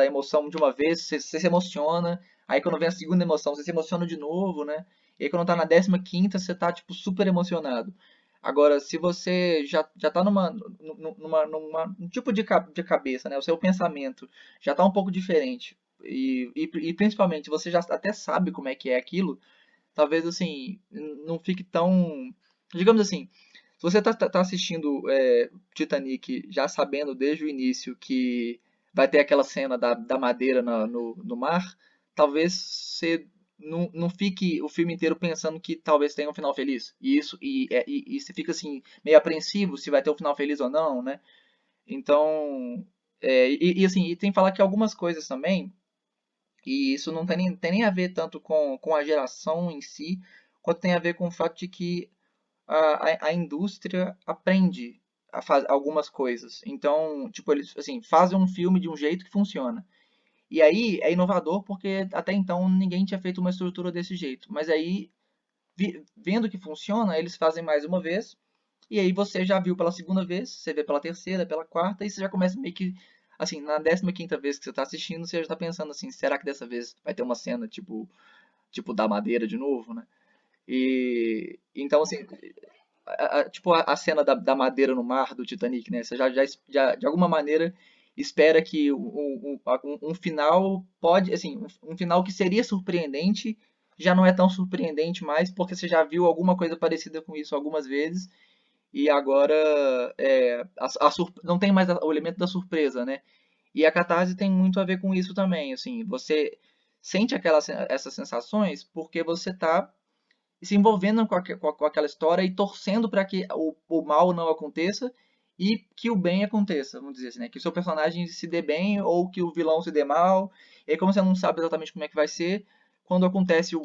emoção de uma vez, você se emociona, aí quando vem a segunda emoção, você se emociona de novo, né? E aí quando tá na 15ª, você tá, tipo, super emocionado. Agora, se você já tá num tipo de cabeça, né? O seu pensamento já tá um pouco diferente, e principalmente você já até sabe como é que é aquilo, talvez assim, não fique tão. Digamos assim, se você tá assistindo Titanic já sabendo desde o início que vai ter aquela cena da madeira no mar, talvez você não fique o filme inteiro pensando que talvez tenha um final feliz. E você fica assim, meio apreensivo se vai ter um final feliz ou não, né? Então. Assim, e tem que falar que algumas coisas também, e isso não tem nem a ver tanto com a geração em si, quanto tem a ver com o fato de que a indústria aprende a fazer algumas coisas. Então, tipo, eles assim, fazem um filme de um jeito que funciona. E aí é inovador porque até então ninguém tinha feito uma estrutura desse jeito. Mas aí, vendo que funciona, eles fazem mais uma vez. E aí você já viu pela segunda vez, você vê pela terceira, pela quarta, e você já começa meio que, assim, na 15ª vez que você está assistindo, você já está pensando assim, será que dessa vez vai ter uma cena tipo da madeira de novo, né? E então assim, tipo a cena da madeira no mar do Titanic, né? Você já de alguma maneira espera que um final pode, assim, um final que seria surpreendente já não é tão surpreendente mais porque você já viu alguma coisa parecida com isso algumas vezes e agora não tem mais o elemento da surpresa, né? E a catarse tem muito a ver com isso também, assim, você sente essas sensações porque você está se envolvendo com aquela história e torcendo para que o mal não aconteça e que o bem aconteça, vamos dizer assim, né? Que o seu personagem se dê bem ou que o vilão se dê mal. E aí, como você não sabe exatamente como é que vai ser, quando acontece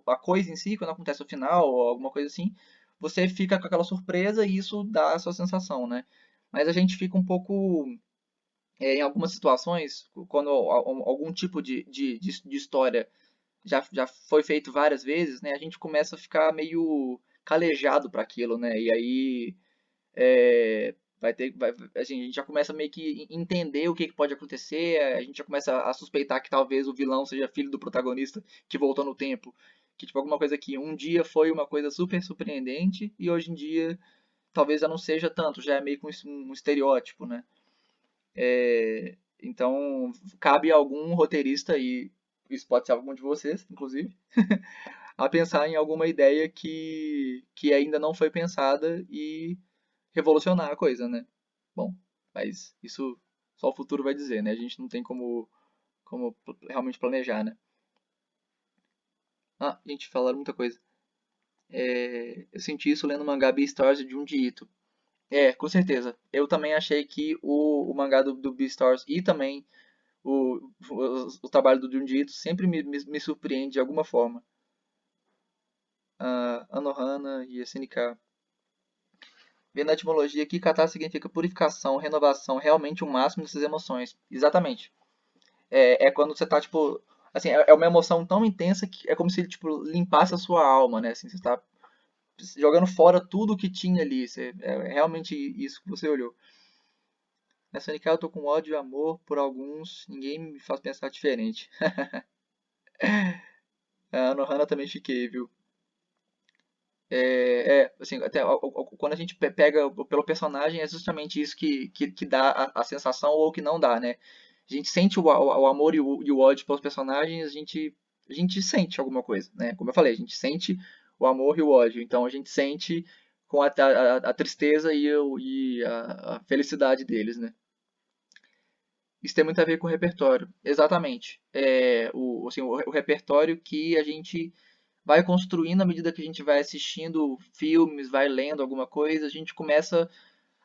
a coisa em si, quando acontece o final ou alguma coisa assim, você fica com aquela surpresa e isso dá a sua sensação, né? Mas a gente fica um pouco, em algumas situações, quando algum tipo de história já foi feito várias vezes, né, a gente começa a ficar meio calejado para aquilo, né? E aí assim, a gente já começa meio que entender o que pode acontecer, a gente já começa a suspeitar que talvez o vilão seja filho do protagonista que voltou no tempo, que tipo alguma coisa que um dia foi uma coisa super surpreendente e hoje em dia talvez já não seja tanto, já é meio que um estereótipo, né? Então cabe a algum roteirista, e isso pode ser algum de vocês, inclusive, a pensar em alguma ideia que ainda não foi pensada e revolucionar a coisa, né? Bom, mas isso só o futuro vai dizer, né? A gente não tem como realmente planejar, né? Ah, gente, falaram muita coisa. Eu senti isso lendo o mangá Beastars de Junji Ito. Com certeza. Eu também achei que o mangá do Beastars e também o trabalho do Junji Ito sempre me surpreende de alguma forma. Anohana e SNK. Vendo a etimologia aqui, kata significa purificação, renovação, realmente o máximo dessas emoções. Exatamente. É quando você tá, tipo. Assim, é uma emoção tão intensa que é como se ele, tipo, limpasse a sua alma, né? Assim, você tá jogando fora tudo que tinha ali. É realmente isso que você olhou. Nessa SNK eu tô com ódio e amor por alguns, ninguém me faz pensar diferente. A Anohana também fiquei, viu? Assim, até quando a gente pega pelo personagem, é justamente isso que dá a sensação ou que não dá, né? A gente sente o amor e o ódio pelos personagens, a gente sente alguma coisa, né? Como eu falei, a gente sente o amor e o ódio, então a gente sente com a tristeza e a felicidade deles, né? Isso tem muito a ver com o repertório, exatamente. O repertório que a gente vai construindo à medida que a gente vai assistindo filmes, vai lendo alguma coisa, a gente começa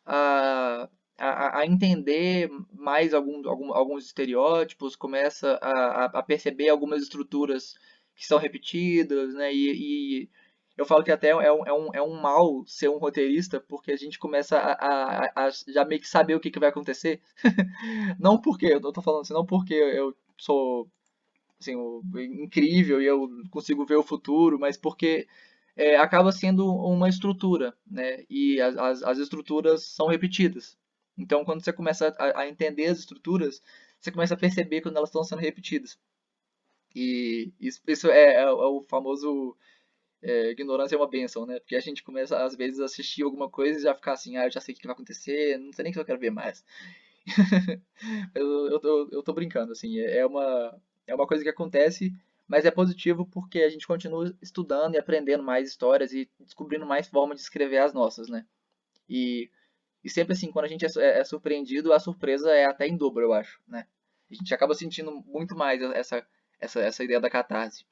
a, a entender mais alguns estereótipos, começa a perceber algumas estruturas que são repetidas, né? E eu falo que até é um mal ser um roteirista, porque a gente começa a já meio que saber o que vai acontecer. Não porque, eu tô falando assim, não porque eu sou assim, incrível e eu consigo ver o futuro, mas porque acaba sendo uma estrutura, né? E as estruturas são repetidas. Então, quando você começa a entender as estruturas, você começa a perceber quando elas estão sendo repetidas. E isso é o famoso ignorância é uma benção, né? Porque a gente começa, às vezes, a assistir alguma coisa e já ficar assim, eu já sei o que vai acontecer, não sei nem o que eu quero ver mais. Eu tô brincando, assim, é uma coisa que acontece, mas é positivo porque a gente continua estudando e aprendendo mais histórias e descobrindo mais formas de escrever as nossas, né? E, e sempre assim, quando a gente é surpreendido, a surpresa é até em dobro, eu acho, né? A gente acaba sentindo muito mais essa ideia da catarse.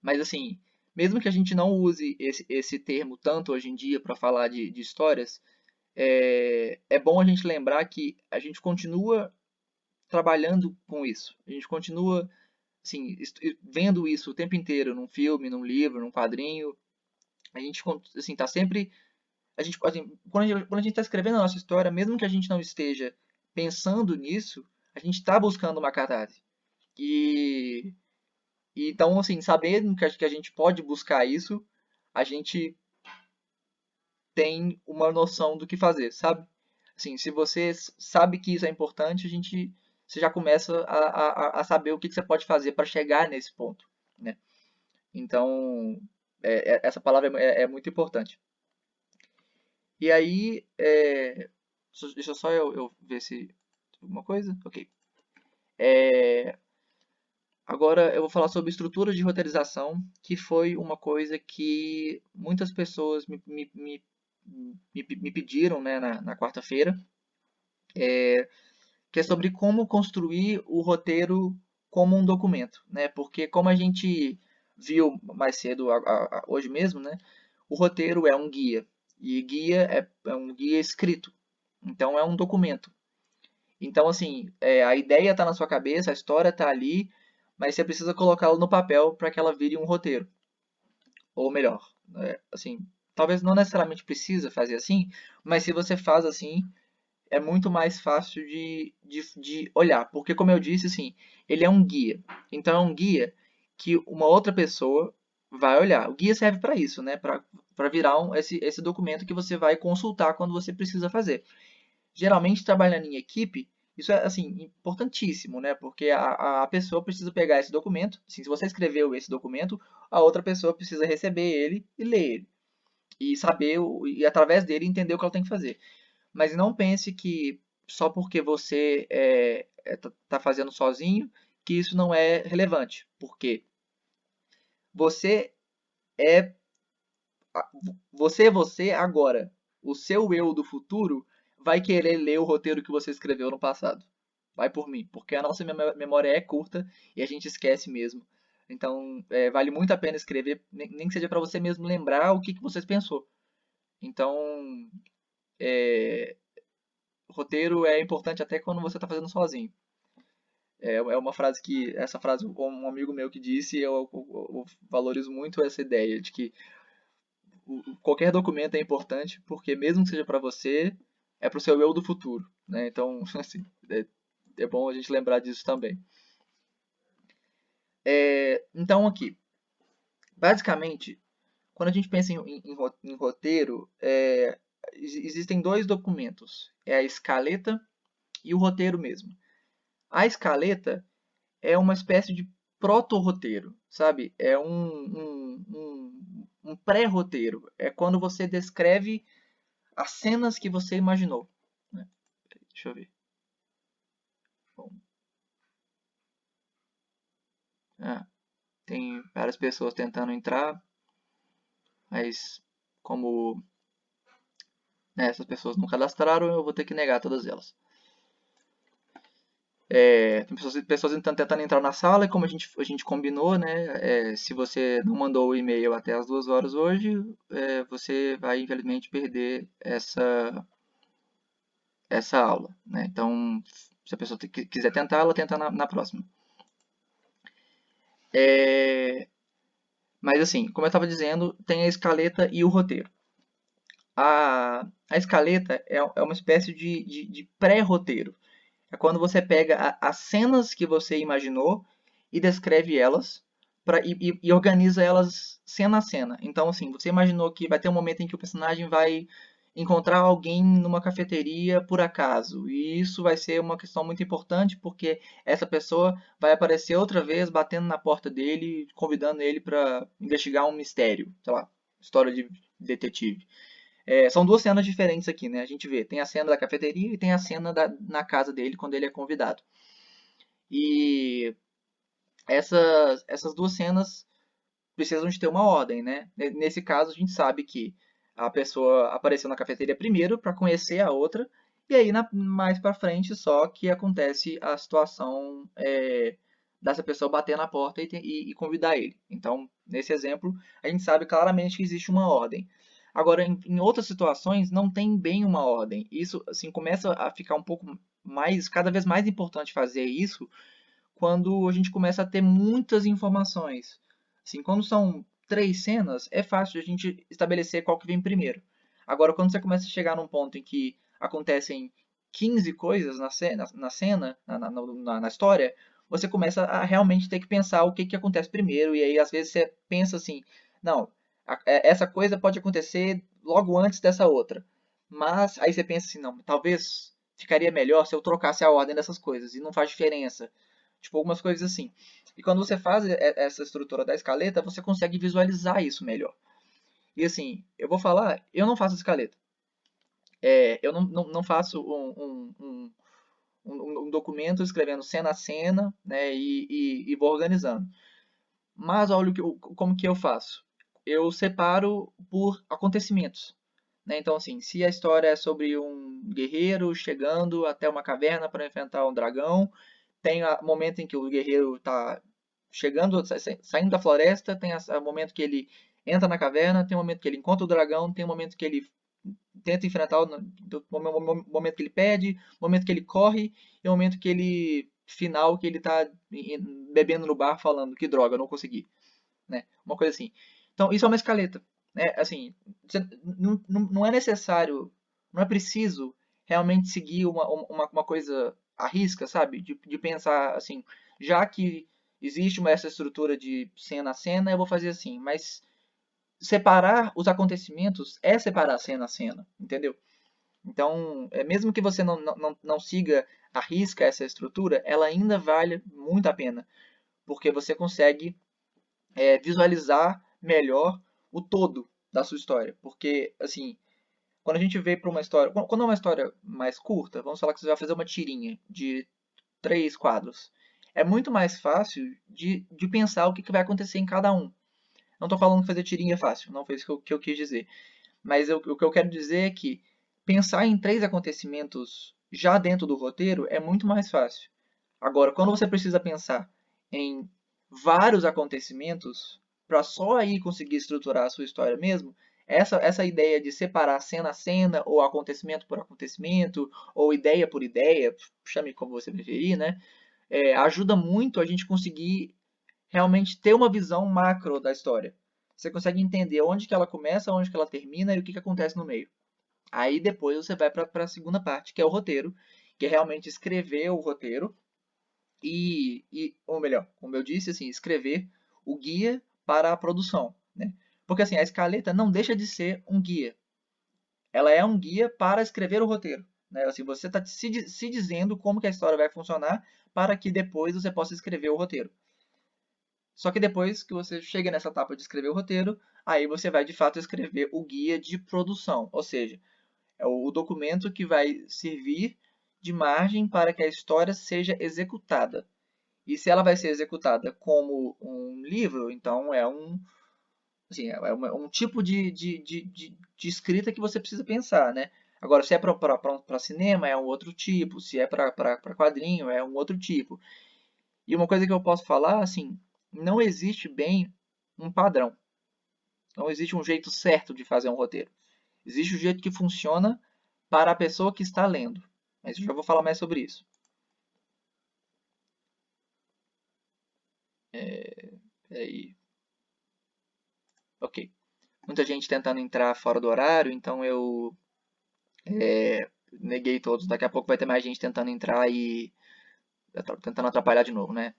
Mas assim, mesmo que a gente não use esse termo tanto hoje em dia para falar de histórias, é bom a gente lembrar que a gente continua trabalhando com isso. A gente continua, assim, vendo isso o tempo inteiro num filme, num livro, num quadrinho. A gente, assim, tá sempre... assim, quando a gente está escrevendo a nossa história, mesmo que a gente não esteja pensando nisso, a gente está buscando uma catarse. E, então, assim, sabendo que a gente pode buscar isso, a gente tem uma noção do que fazer, sabe? Assim, se você sabe que isso é importante, você já começa a saber o que você pode fazer para chegar nesse ponto, né? Então, essa palavra é muito importante. E aí, deixa só eu ver se alguma coisa. Ok. É, agora eu vou falar sobre estrutura de roteirização, que foi uma coisa que muitas pessoas me pediram, né, na quarta-feira, que é sobre como construir o roteiro como um documento, né? Porque como a gente viu mais cedo, hoje mesmo, né? O roteiro é um guia e guia é um guia escrito, então é um documento. Então assim, a ideia está na sua cabeça, a história está ali, mas você precisa colocá-la no papel para que ela vire um roteiro, ou melhor, assim, talvez não necessariamente precisa fazer assim, mas se você faz assim, é muito mais fácil de olhar. Porque, como eu disse, assim, ele é um guia. Então, é um guia que uma outra pessoa vai olhar. O guia serve para isso, né? Para virar esse documento que você vai consultar quando você precisa fazer. Geralmente, trabalhando em equipe, isso é, assim, importantíssimo, né? Porque a pessoa precisa pegar esse documento. Assim, se você escreveu esse documento, a outra pessoa precisa receber ele e ler ele. E saber, e através dele, entender o que ela tem que fazer. Mas não pense que só porque você tá fazendo sozinho, que isso não é relevante. Por quê? Você é você agora. O seu eu do futuro vai querer ler o roteiro que você escreveu no passado. Vai por mim, porque a nossa memória é curta e a gente esquece mesmo. Então, vale muito a pena escrever, nem que seja para você mesmo lembrar o que, que você pensou. Então, roteiro é importante até quando você está fazendo sozinho. É uma frase que, essa frase, um amigo meu que disse, eu valorizo muito essa ideia de que qualquer documento é importante, porque mesmo que seja para você, é para o seu eu do futuro, né? Então, assim, é bom a gente lembrar disso também. Então, aqui, basicamente, quando a gente pensa em roteiro, existem dois documentos. É a escaleta e o roteiro mesmo. A escaleta é uma espécie de proto-roteiro, sabe? É um pré-roteiro. É quando você descreve as cenas que você imaginou, né? Deixa eu ver. Bom, tem várias pessoas tentando entrar, mas como, né, essas pessoas não cadastraram, eu vou ter que negar todas elas. Tem pessoas tentando entrar na sala e como a gente combinou, né, se você não mandou o e-mail até as 2 horas hoje, você vai infelizmente perder essa aula, né? Então, se a pessoa quiser tentar, ela tenta na próxima. É, mas assim, como eu estava dizendo, tem a escaleta e o roteiro. A escaleta é uma espécie de pré-roteiro. É quando você pega as cenas que você imaginou e descreve elas e organiza elas cena a cena. Então, assim, você imaginou que vai ter um momento em que o personagem vai encontrar alguém numa cafeteria por acaso. E isso vai ser uma questão muito importante porque essa pessoa vai aparecer outra vez batendo na porta dele, convidando ele para investigar um mistério, sei lá, história de detetive. São duas cenas diferentes aqui, né? A gente vê, tem a cena da cafeteria e tem a cena na casa dele quando ele é convidado. E essas duas cenas precisam de ter uma ordem, né? Nesse caso, a gente sabe que a pessoa apareceu na cafeteria primeiro para conhecer a outra, e aí mais para frente só que acontece a situação dessa pessoa bater na porta e convidar ele. Então, nesse exemplo, a gente sabe claramente que existe uma ordem. Agora, em outras situações, não tem bem uma ordem. Isso, assim, começa a ficar um pouco mais, cada vez mais importante fazer isso quando a gente começa a ter muitas informações. Assim, quando são 3 cenas, é fácil a gente estabelecer qual que vem primeiro. Agora, quando você começa a chegar num ponto em que acontecem 15 coisas na história, você começa a realmente ter que pensar o que acontece primeiro, e aí às vezes você pensa assim, não, essa coisa pode acontecer logo antes dessa outra. Mas aí você pensa assim, não, talvez ficaria melhor se eu trocasse a ordem dessas coisas, e não faz diferença. Tipo, algumas coisas assim. E quando você faz essa estrutura da escaleta, você consegue visualizar isso melhor. E assim, eu vou falar, eu não faço escaleta. Eu não faço um documento escrevendo cena a cena, né, e vou organizando. Mas olha como que eu faço. Eu separo por acontecimentos. Né? Então, assim, se a história é sobre um guerreiro chegando até uma caverna para enfrentar um dragão, tem o momento em que o guerreiro está chegando, saindo da floresta, tem o momento que ele entra na caverna, tem o momento que ele encontra o dragão, tem o momento que ele tenta enfrentar, o momento que ele pede, o momento que ele corre e o momento que ele final que ele está bebendo no bar falando que droga, não consegui, né? Uma coisa assim. Então isso é uma escaleta, né? Assim, não é necessário, não é preciso realmente seguir uma coisa à risca, sabe? De pensar assim, já que existe essa estrutura de cena a cena, eu vou fazer assim, mas separar os acontecimentos é separar cena a cena, entendeu? Então, mesmo que você não siga à risca essa estrutura, ela ainda vale muito a pena, porque você consegue visualizar melhor o todo da sua história. Porque, assim, quando a gente vê para uma história. Quando é uma história mais curta, vamos falar que você vai fazer uma tirinha de 3 quadros. É muito mais fácil de pensar o que vai acontecer em cada um. Não estou falando que fazer tirinha é fácil, não foi isso que eu quis dizer. Mas o que eu quero dizer é que pensar em 3 acontecimentos já dentro do roteiro é muito mais fácil. Agora, quando você precisa pensar em vários acontecimentos, para só aí conseguir estruturar a sua história mesmo, essa ideia de separar cena a cena, ou acontecimento por acontecimento, ou ideia por ideia, chame como você preferir, né? Ajuda muito a gente conseguir realmente ter uma visão macro da história. Você consegue entender onde que ela começa, onde que ela termina e o que que acontece no meio. Aí depois você vai para a segunda parte, que é o roteiro, que é realmente escrever o roteiro ou melhor, como eu disse, assim, escrever o guia para a produção, né? Porque assim, a escaleta não deixa de ser um guia. Ela é um guia para escrever o roteiro, né? Assim, você está se dizendo como que a história vai funcionar para que depois você possa escrever o roteiro. Só que depois que você chega nessa etapa de escrever o roteiro, aí você vai de fato escrever o guia de produção, ou seja, é o documento que vai servir de margem para que a história seja executada. E se ela vai ser executada como um livro, então assim, um tipo de escrita que você precisa pensar, né? Agora, se é para cinema, é um outro tipo. Se é para quadrinho, é um outro tipo. E uma coisa que eu posso falar, assim, não existe bem um padrão. Não existe um jeito certo de fazer um roteiro. Existe o jeito que funciona para a pessoa que está lendo. Mas eu já vou falar mais sobre isso. Peraí. Ok. Muita gente tentando entrar fora do horário, então eu neguei todos. Daqui a pouco vai ter mais gente tentando entrar e tentando atrapalhar de novo, né?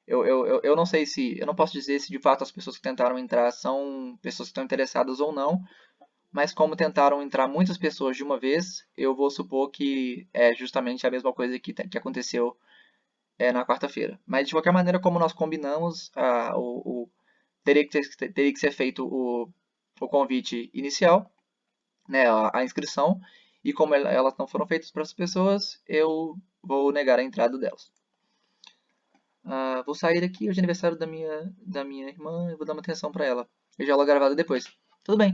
Eu não sei se. Eu não posso dizer se de fato as pessoas que tentaram entrar são pessoas que estão interessadas ou não, mas como tentaram entrar muitas pessoas de uma vez, eu vou supor que é justamente a mesma coisa que aconteceu na quarta-feira. Mas de qualquer maneira, como nós combinamos, teria que ser feito o convite inicial, né, a inscrição, e como elas não foram feitas para as pessoas, eu vou negar a entrada delas. Vou sair aqui, hoje é aniversário da minha irmã, eu vou dar uma atenção para ela. Eu já vou gravado depois. Tudo bem,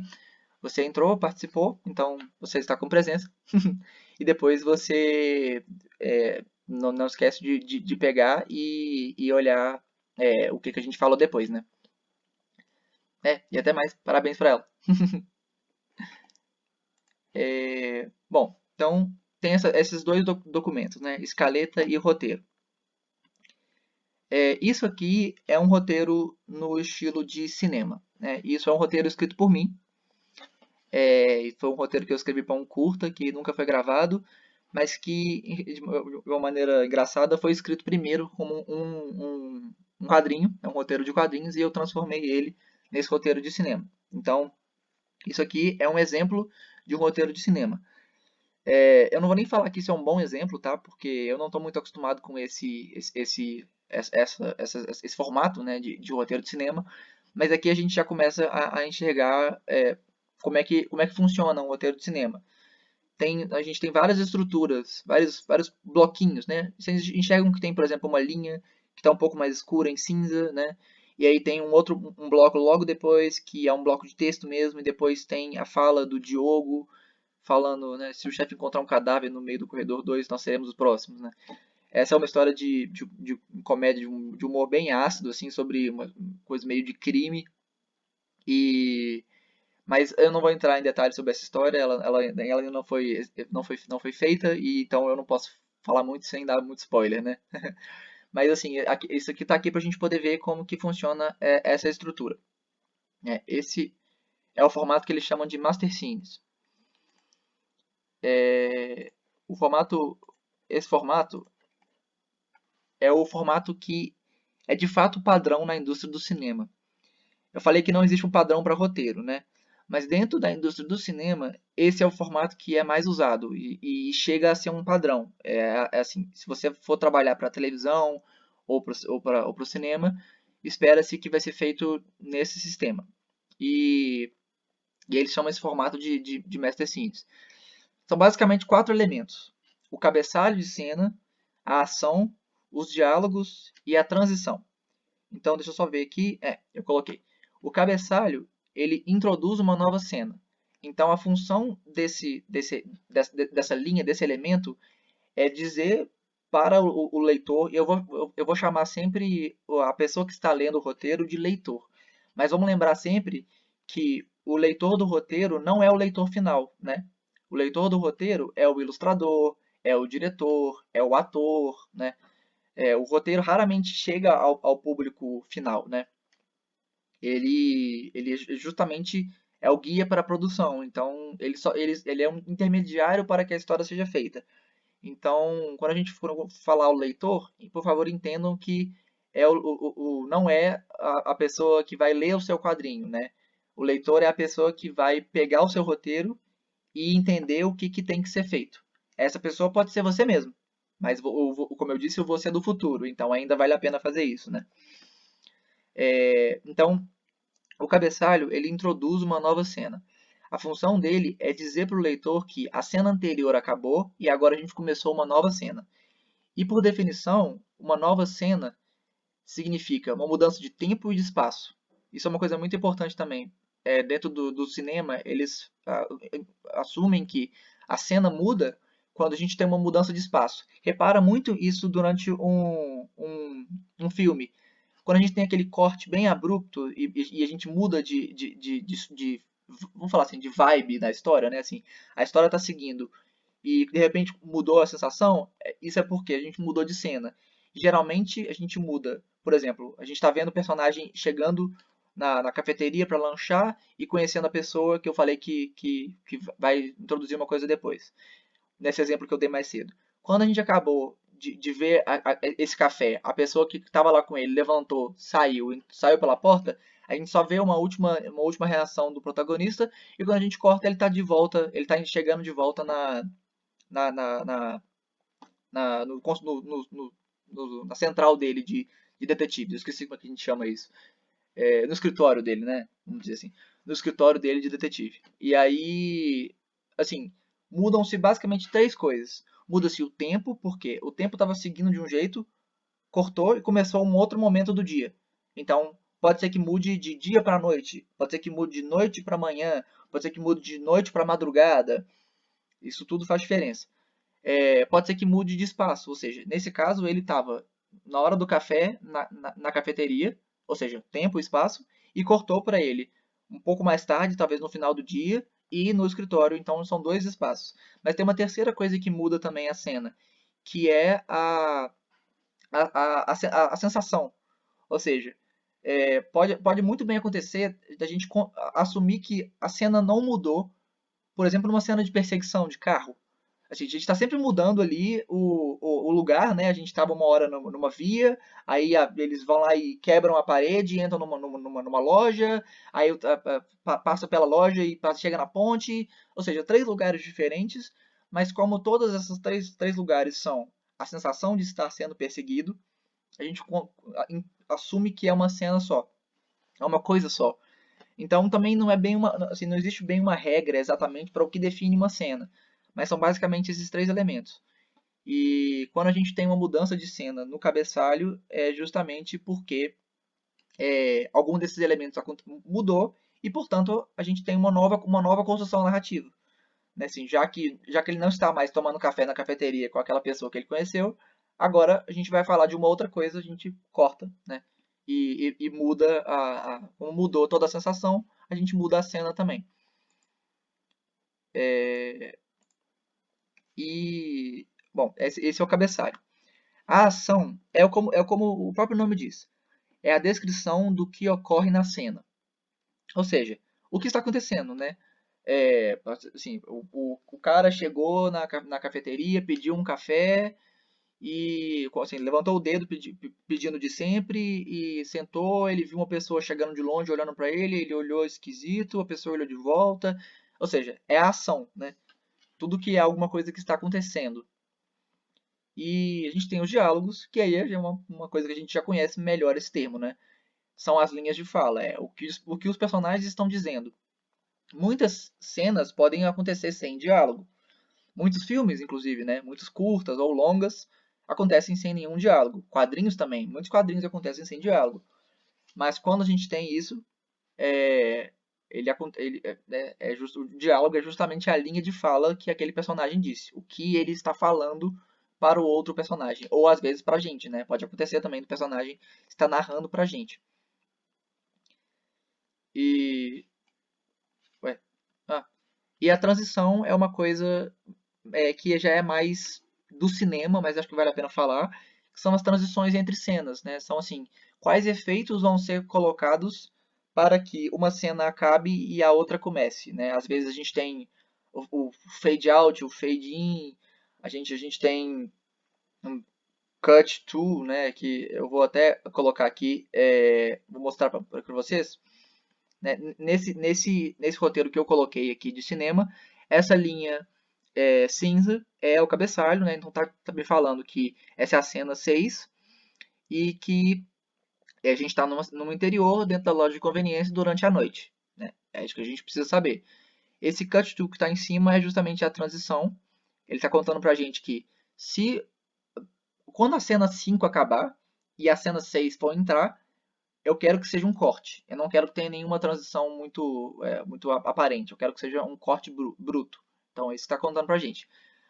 você entrou, participou, então você está com presença. E depois você não esquece de pegar e olhar o que a gente falou depois, né? E até mais. Parabéns para ela. Bom, então tem esses dois documentos, né? Escaleta e roteiro. Isso aqui é um roteiro no estilo de cinema, né? Isso é um roteiro escrito por mim. Foi um roteiro que eu escrevi para um curta que nunca foi gravado, mas que, de uma maneira engraçada, foi escrito primeiro como um quadrinho, é um roteiro de quadrinhos, e eu transformei ele nesse roteiro de cinema. Então, isso aqui é um exemplo de um roteiro de cinema. Eu não vou nem falar que isso é um bom exemplo, tá? Porque eu não estou muito acostumado com esse formato, né, de roteiro de cinema. Mas aqui a gente já começa a enxergar como é que funciona um roteiro de cinema. A gente tem várias estruturas, vários bloquinhos, né? Vocês enxergam que tem, por exemplo, uma linha que está um pouco mais escura em cinza, né? E aí tem um bloco logo depois, que é um bloco de texto mesmo, e depois tem a fala do Diogo, falando, né, se o chefe encontrar um cadáver no meio do corredor 2, nós seremos os próximos, né? Essa é uma história de comédia, de humor bem ácido, assim, sobre uma coisa meio de crime. E mas eu não vou entrar em detalhes sobre essa história, ela ainda não foi feita, e então eu não posso falar muito sem dar muito spoiler, né? Mas assim, isso aqui tá aqui pra gente poder ver como que funciona essa estrutura. Esse é o formato que eles chamam de Master Scenes. É, o formato, esse formato é o formato que é de fato padrão na indústria do cinema. Eu falei que não existe um padrão para roteiro, né? Mas dentro da indústria do cinema, esse é o formato que é mais usado e chega a ser um padrão. Assim, se você for trabalhar para televisão ou para o cinema, espera-se que vai ser feito nesse sistema. E eles chamam esse formato de master scenes. São basicamente 4 elementos: o cabeçalho de cena, a ação, os diálogos e a transição. Então, deixa eu só ver aqui. Eu coloquei. O cabeçalho, ele introduz uma nova cena. Então, a função dessa linha, desse elemento, é dizer para o leitor, e eu vou chamar sempre a pessoa que está lendo o roteiro de leitor. Mas vamos lembrar sempre que o leitor do roteiro não é o leitor final, né? O leitor do roteiro é o ilustrador, é o diretor, é o ator, né? O roteiro raramente chega ao público final, né? Ele justamente é o guia para a produção. Então, ele é um intermediário para que a história seja feita. Então, quando a gente for falar o leitor, por favor, entendam que não é a pessoa que vai ler o seu quadrinho, né? O leitor é a pessoa que vai pegar o seu roteiro e entender o que tem que ser feito. Essa pessoa pode ser você mesmo, mas, como eu disse, você é do futuro, então ainda vale a pena fazer isso, né? Então, o cabeçalho, ele introduz uma nova cena. A função dele é dizer para o leitor que a cena anterior acabou e agora a gente começou uma nova cena. E por definição, uma nova cena significa uma mudança de tempo e de espaço. Isso é uma coisa muito importante também. Dentro do cinema, eles assumem que a cena muda quando a gente tem uma mudança de espaço. Repara muito isso durante um filme. Quando a gente tem aquele corte bem abrupto e a gente muda vamos falar assim, de vibe da história, né? Assim, a história está seguindo e de repente mudou a sensação, isso é porque a gente mudou de cena. Geralmente a gente muda, por exemplo, a gente está vendo o personagem chegando na cafeteria para lanchar e conhecendo a pessoa que eu falei que vai introduzir uma coisa depois. Nesse exemplo que eu dei mais cedo. Quando a gente acabou de ver esse café, a pessoa que estava lá com ele levantou, saiu pela porta, a gente só vê uma última reação do protagonista e quando a gente corta ele está de volta, ele está chegando de volta na, na, na, na, no, na central dele de detetives. Eu esqueci como é que a gente chama isso. No escritório dele, né? Vamos dizer assim. No escritório dele de detetive. E aí, assim, mudam-se basicamente três coisas. Muda-se o tempo, porque o tempo estava seguindo de um jeito, cortou e começou um outro momento do dia. Então, pode ser que mude de dia para noite, pode ser que mude de noite para manhã, pode ser que mude de noite para madrugada. Isso tudo faz diferença. Pode ser que mude de espaço, ou seja, nesse caso ele estava na hora do café na cafeteria, ou seja, tempo e espaço, e cortou para ele um pouco mais tarde, talvez no final do dia, e no escritório, então são dois espaços. Mas tem uma terceira coisa que muda também a cena, que é a sensação. Ou seja, pode muito bem acontecer da gente assumir que a cena não mudou, por exemplo, numa cena de perseguição de carro. A gente está sempre mudando ali o lugar, né? A gente estava uma hora numa via, aí eles vão lá e quebram a parede, entram numa loja, aí passa pela loja e chega na ponte. Ou seja, três lugares diferentes, mas como todos esses três lugares são a sensação de estar sendo perseguido, a gente assume que é uma cena só, é uma coisa só. Então também não é bem assim, não existe bem uma regra exatamente para o que define uma cena, mas são basicamente esses três elementos. E quando a gente tem uma mudança de cena no cabeçalho, é justamente porque algum desses elementos mudou e, portanto, a gente tem uma nova construção narrativa. Né? Assim, já que ele não está mais tomando café na cafeteria com aquela pessoa que ele conheceu, agora a gente vai falar de uma outra coisa, a gente corta, né? E muda como mudou toda a sensação, a gente muda a cena também. Bom, esse é o cabeçalho. A ação é como o próprio nome diz. É a descrição do que ocorre na cena. Ou seja, o que está acontecendo, né? Assim, o cara chegou na cafeteria, pediu um café e assim, levantou o dedo pedindo de sempre e sentou. Ele viu uma pessoa chegando de longe olhando para ele, ele olhou esquisito, a pessoa olhou de volta. Ou seja, é a ação, né? Tudo que é alguma coisa que está acontecendo. E a gente tem os diálogos, que aí é uma coisa que a gente já conhece melhor esse termo, né? São as linhas de fala, o que os personagens estão dizendo. Muitas cenas podem acontecer sem diálogo. Muitos filmes, inclusive, né? Muitos curtas ou longas acontecem sem nenhum diálogo. Quadrinhos também. Muitos quadrinhos acontecem sem diálogo. Mas quando a gente tem isso, é, o diálogo é justamente a linha de fala que aquele personagem disse, o que ele está falando para o outro personagem, ou às vezes para a gente, né? Pode acontecer também do personagem estar narrando para a gente. E, ué, ah, e a transição é uma coisa que já é mais do cinema, mas acho que vale a pena falar, que são as transições entre cenas, né? São assim, quais efeitos vão ser colocados para que uma cena acabe e a outra comece, né? Às vezes a gente tem o fade out, o fade in, a gente tem um cut to, né? Que eu vou até colocar aqui, vou mostrar para vocês, né? Nesse roteiro que eu coloquei aqui de cinema, essa linha cinza é o cabeçalho, né? Então tá me falando que essa é a cena 6 e que a gente está no interior, dentro da loja de conveniência, durante a noite. Né? É isso que a gente precisa saber. Esse cut to que está em cima é justamente a transição. Ele está contando pra gente que se quando a cena 5 acabar e a cena 6 for entrar, eu quero que seja um corte. Eu não quero que tenha nenhuma transição muito aparente. Eu quero que seja um corte bruto. Então, isso está contando pra gente.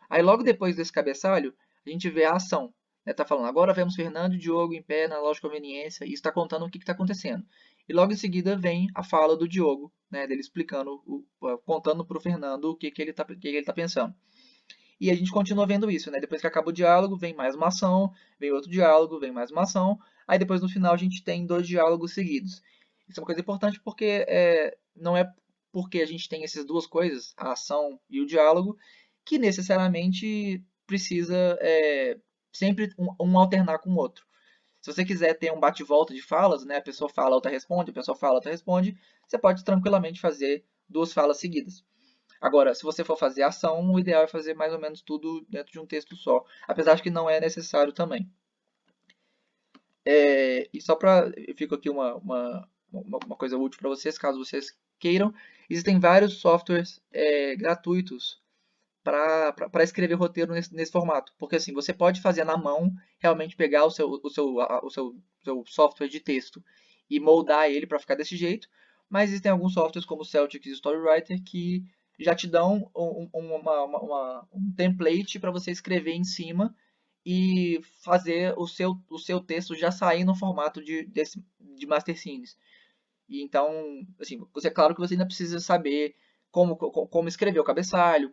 Aí, logo depois desse cabeçalho, a gente vê a ação. Né? Tá falando, agora vemos Fernando e Diogo em pé na loja de conveniência. E isso está contando o que está acontecendo. E logo em seguida vem a fala do Diogo, né? Dele explicando, contando para o Fernando o que ele está pensando. E a gente continua vendo isso, né? Depois que acaba o diálogo, vem mais uma ação, vem outro diálogo, vem mais uma ação. Aí depois no final a gente tem 2 diálogos seguidos. Isso é uma coisa importante porque não é porque a gente tem essas duas coisas, a ação e o diálogo, que necessariamente precisa sempre um alternar com o outro. Se você quiser ter um bate-volta de falas, né? A pessoa fala, a outra responde, a pessoa fala, a outra responde, você pode tranquilamente fazer 2 falas seguidas. Agora, se você for fazer ação, o ideal é fazer mais ou menos tudo dentro de um texto só, apesar de que não é necessário também. E só para. Fico aqui uma coisa útil para vocês, caso vocês queiram. Existem vários softwares gratuitos para escrever roteiro nesse formato. Porque assim, você pode fazer na mão, realmente pegar o seu software de texto e moldar ele para ficar desse jeito. Mas existem alguns softwares como o Celtic e o Storywriter que já te dão um template para você escrever em cima e fazer o seu texto já sair no formato de Master Scenes. E então, assim, claro que você ainda precisa saber como escrever o cabeçalho,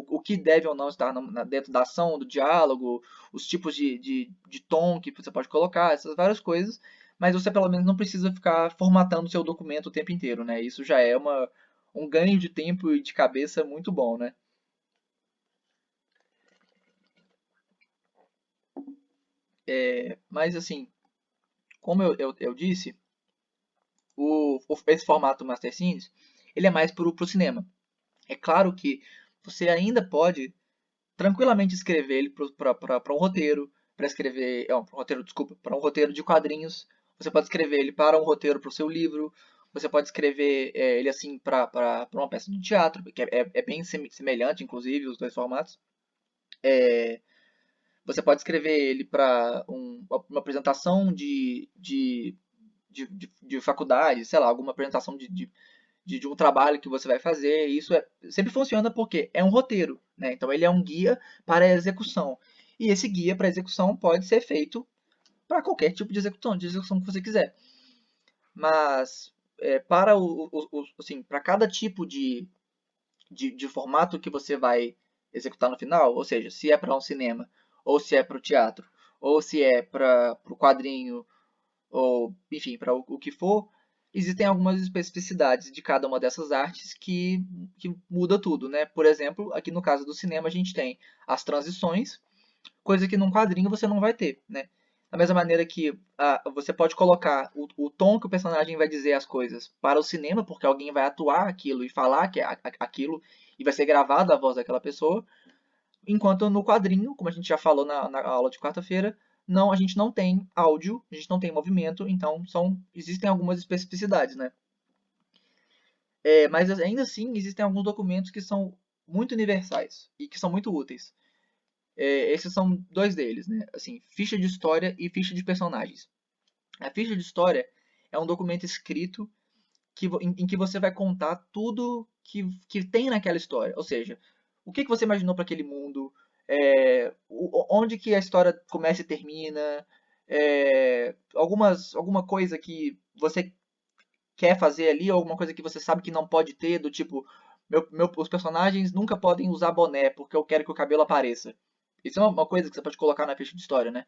o que deve ou não estar dentro da ação, do diálogo, os tipos de tom que você pode colocar, essas várias coisas, mas você pelo menos não precisa ficar formatando o seu documento o tempo inteiro, né? Isso já é um ganho de tempo e de cabeça muito bom, né? Mas assim, como eu disse, esse formato Master Scenes, ele é mais pro cinema. É claro que você ainda pode tranquilamente escrever ele para um roteiro, para escrever, um roteiro, desculpa, para um roteiro de quadrinhos. Você pode escrever ele para um roteiro para o seu livro. Você pode escrever ele assim para uma peça de teatro, que é bem semelhante, inclusive, os 2 formatos. Você pode escrever ele para uma apresentação de faculdade, sei lá, alguma apresentação de um trabalho que você vai fazer. E isso sempre funciona porque é um roteiro, né? Então ele é um guia para a execução. E esse guia para a execução pode ser feito para qualquer tipo de execução que você quiser. Mas para assim, para cada tipo de formato que você vai executar no final, ou seja, se é para um cinema, ou se é para o teatro, ou se é para o quadrinho, ou enfim, para o que for, existem algumas especificidades de cada uma dessas artes que muda tudo, né? Por exemplo, aqui no caso do cinema a gente tem as transições, coisa que num quadrinho você não vai ter, né? Da mesma maneira que você pode colocar o tom que o personagem vai dizer as coisas para o cinema, porque alguém vai atuar aquilo e falar que é aquilo e vai ser gravada a voz daquela pessoa, enquanto no quadrinho, como a gente já falou na aula de quarta-feira, não, a gente não tem áudio, a gente não tem movimento, então existem algumas especificidades, né? Mas ainda assim, existem alguns documentos que são muito universais e que são muito úteis. Esses são 2 deles, né? Assim, ficha de história e ficha de personagens. A ficha de história é um documento escrito em que você vai contar tudo que tem naquela história. Ou seja, o que você imaginou para aquele mundo, onde que a história começa e termina, alguma coisa que você quer fazer ali, ou alguma coisa que você sabe que não pode ter, do tipo, os personagens nunca podem usar boné porque eu quero que o cabelo apareça. Isso é uma coisa que você pode colocar na ficha de história, né?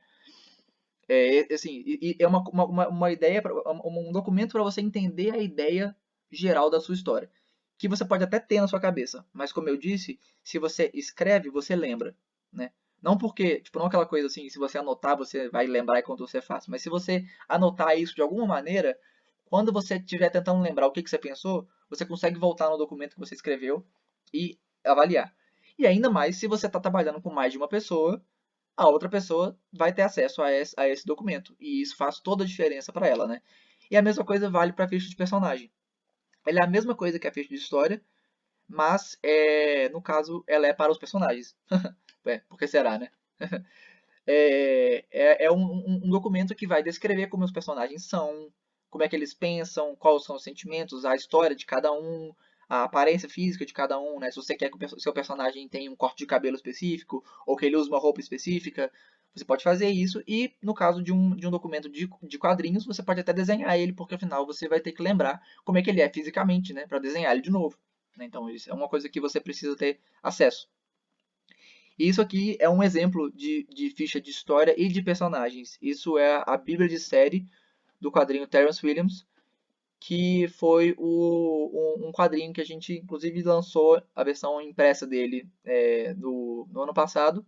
Assim, é uma ideia, um documento para você entender a ideia geral da sua história. Que você pode até ter na sua cabeça, mas como eu disse, se você escreve, você lembra, né? Não porque, tipo, não aquela coisa assim, se você anotar, você vai lembrar enquanto você faz, mas se você anotar isso de alguma maneira, quando você estiver tentando lembrar o que você pensou, você consegue voltar no documento que você escreveu e avaliar. E ainda mais se você está trabalhando com mais de uma pessoa, a outra pessoa vai ter acesso a esse documento. E isso faz toda a diferença para ela, né? E a mesma coisa vale para a ficha de personagem. Ela é a mesma coisa que a ficha de história, mas no caso ela é para os personagens. Por que será, né? É um documento que vai descrever como os personagens são, como é que eles pensam, quais são os sentimentos, a história de cada um, a aparência física de cada um, né? Se você quer que o seu personagem tenha um corte de cabelo específico ou que ele use uma roupa específica, você pode fazer isso. E no caso de um documento de quadrinhos, você pode até desenhar ele, porque afinal você vai ter que lembrar como é que ele é fisicamente, né? Para desenhar ele de novo. Né? Então isso é uma coisa que você precisa ter acesso. E isso aqui é um exemplo de ficha de história e de personagens. Isso é a Bíblia de série do quadrinho Terrence Williams, que foi um quadrinho que a gente, inclusive, lançou a versão impressa dele no ano passado.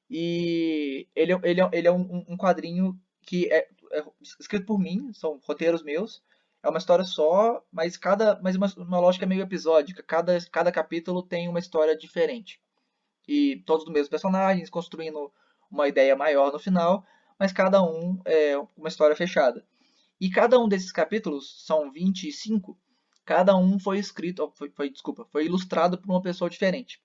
E ele é um quadrinho que é escrito por mim, são roteiros meus. É uma história só, mas uma lógica meio episódica. Cada capítulo tem uma história diferente e todos dos mesmos personagens, construindo uma ideia maior no final, mas cada um é uma história fechada. E cada um desses capítulos, são 25, cada um foi escrito, desculpa, foi ilustrado por uma pessoa diferente.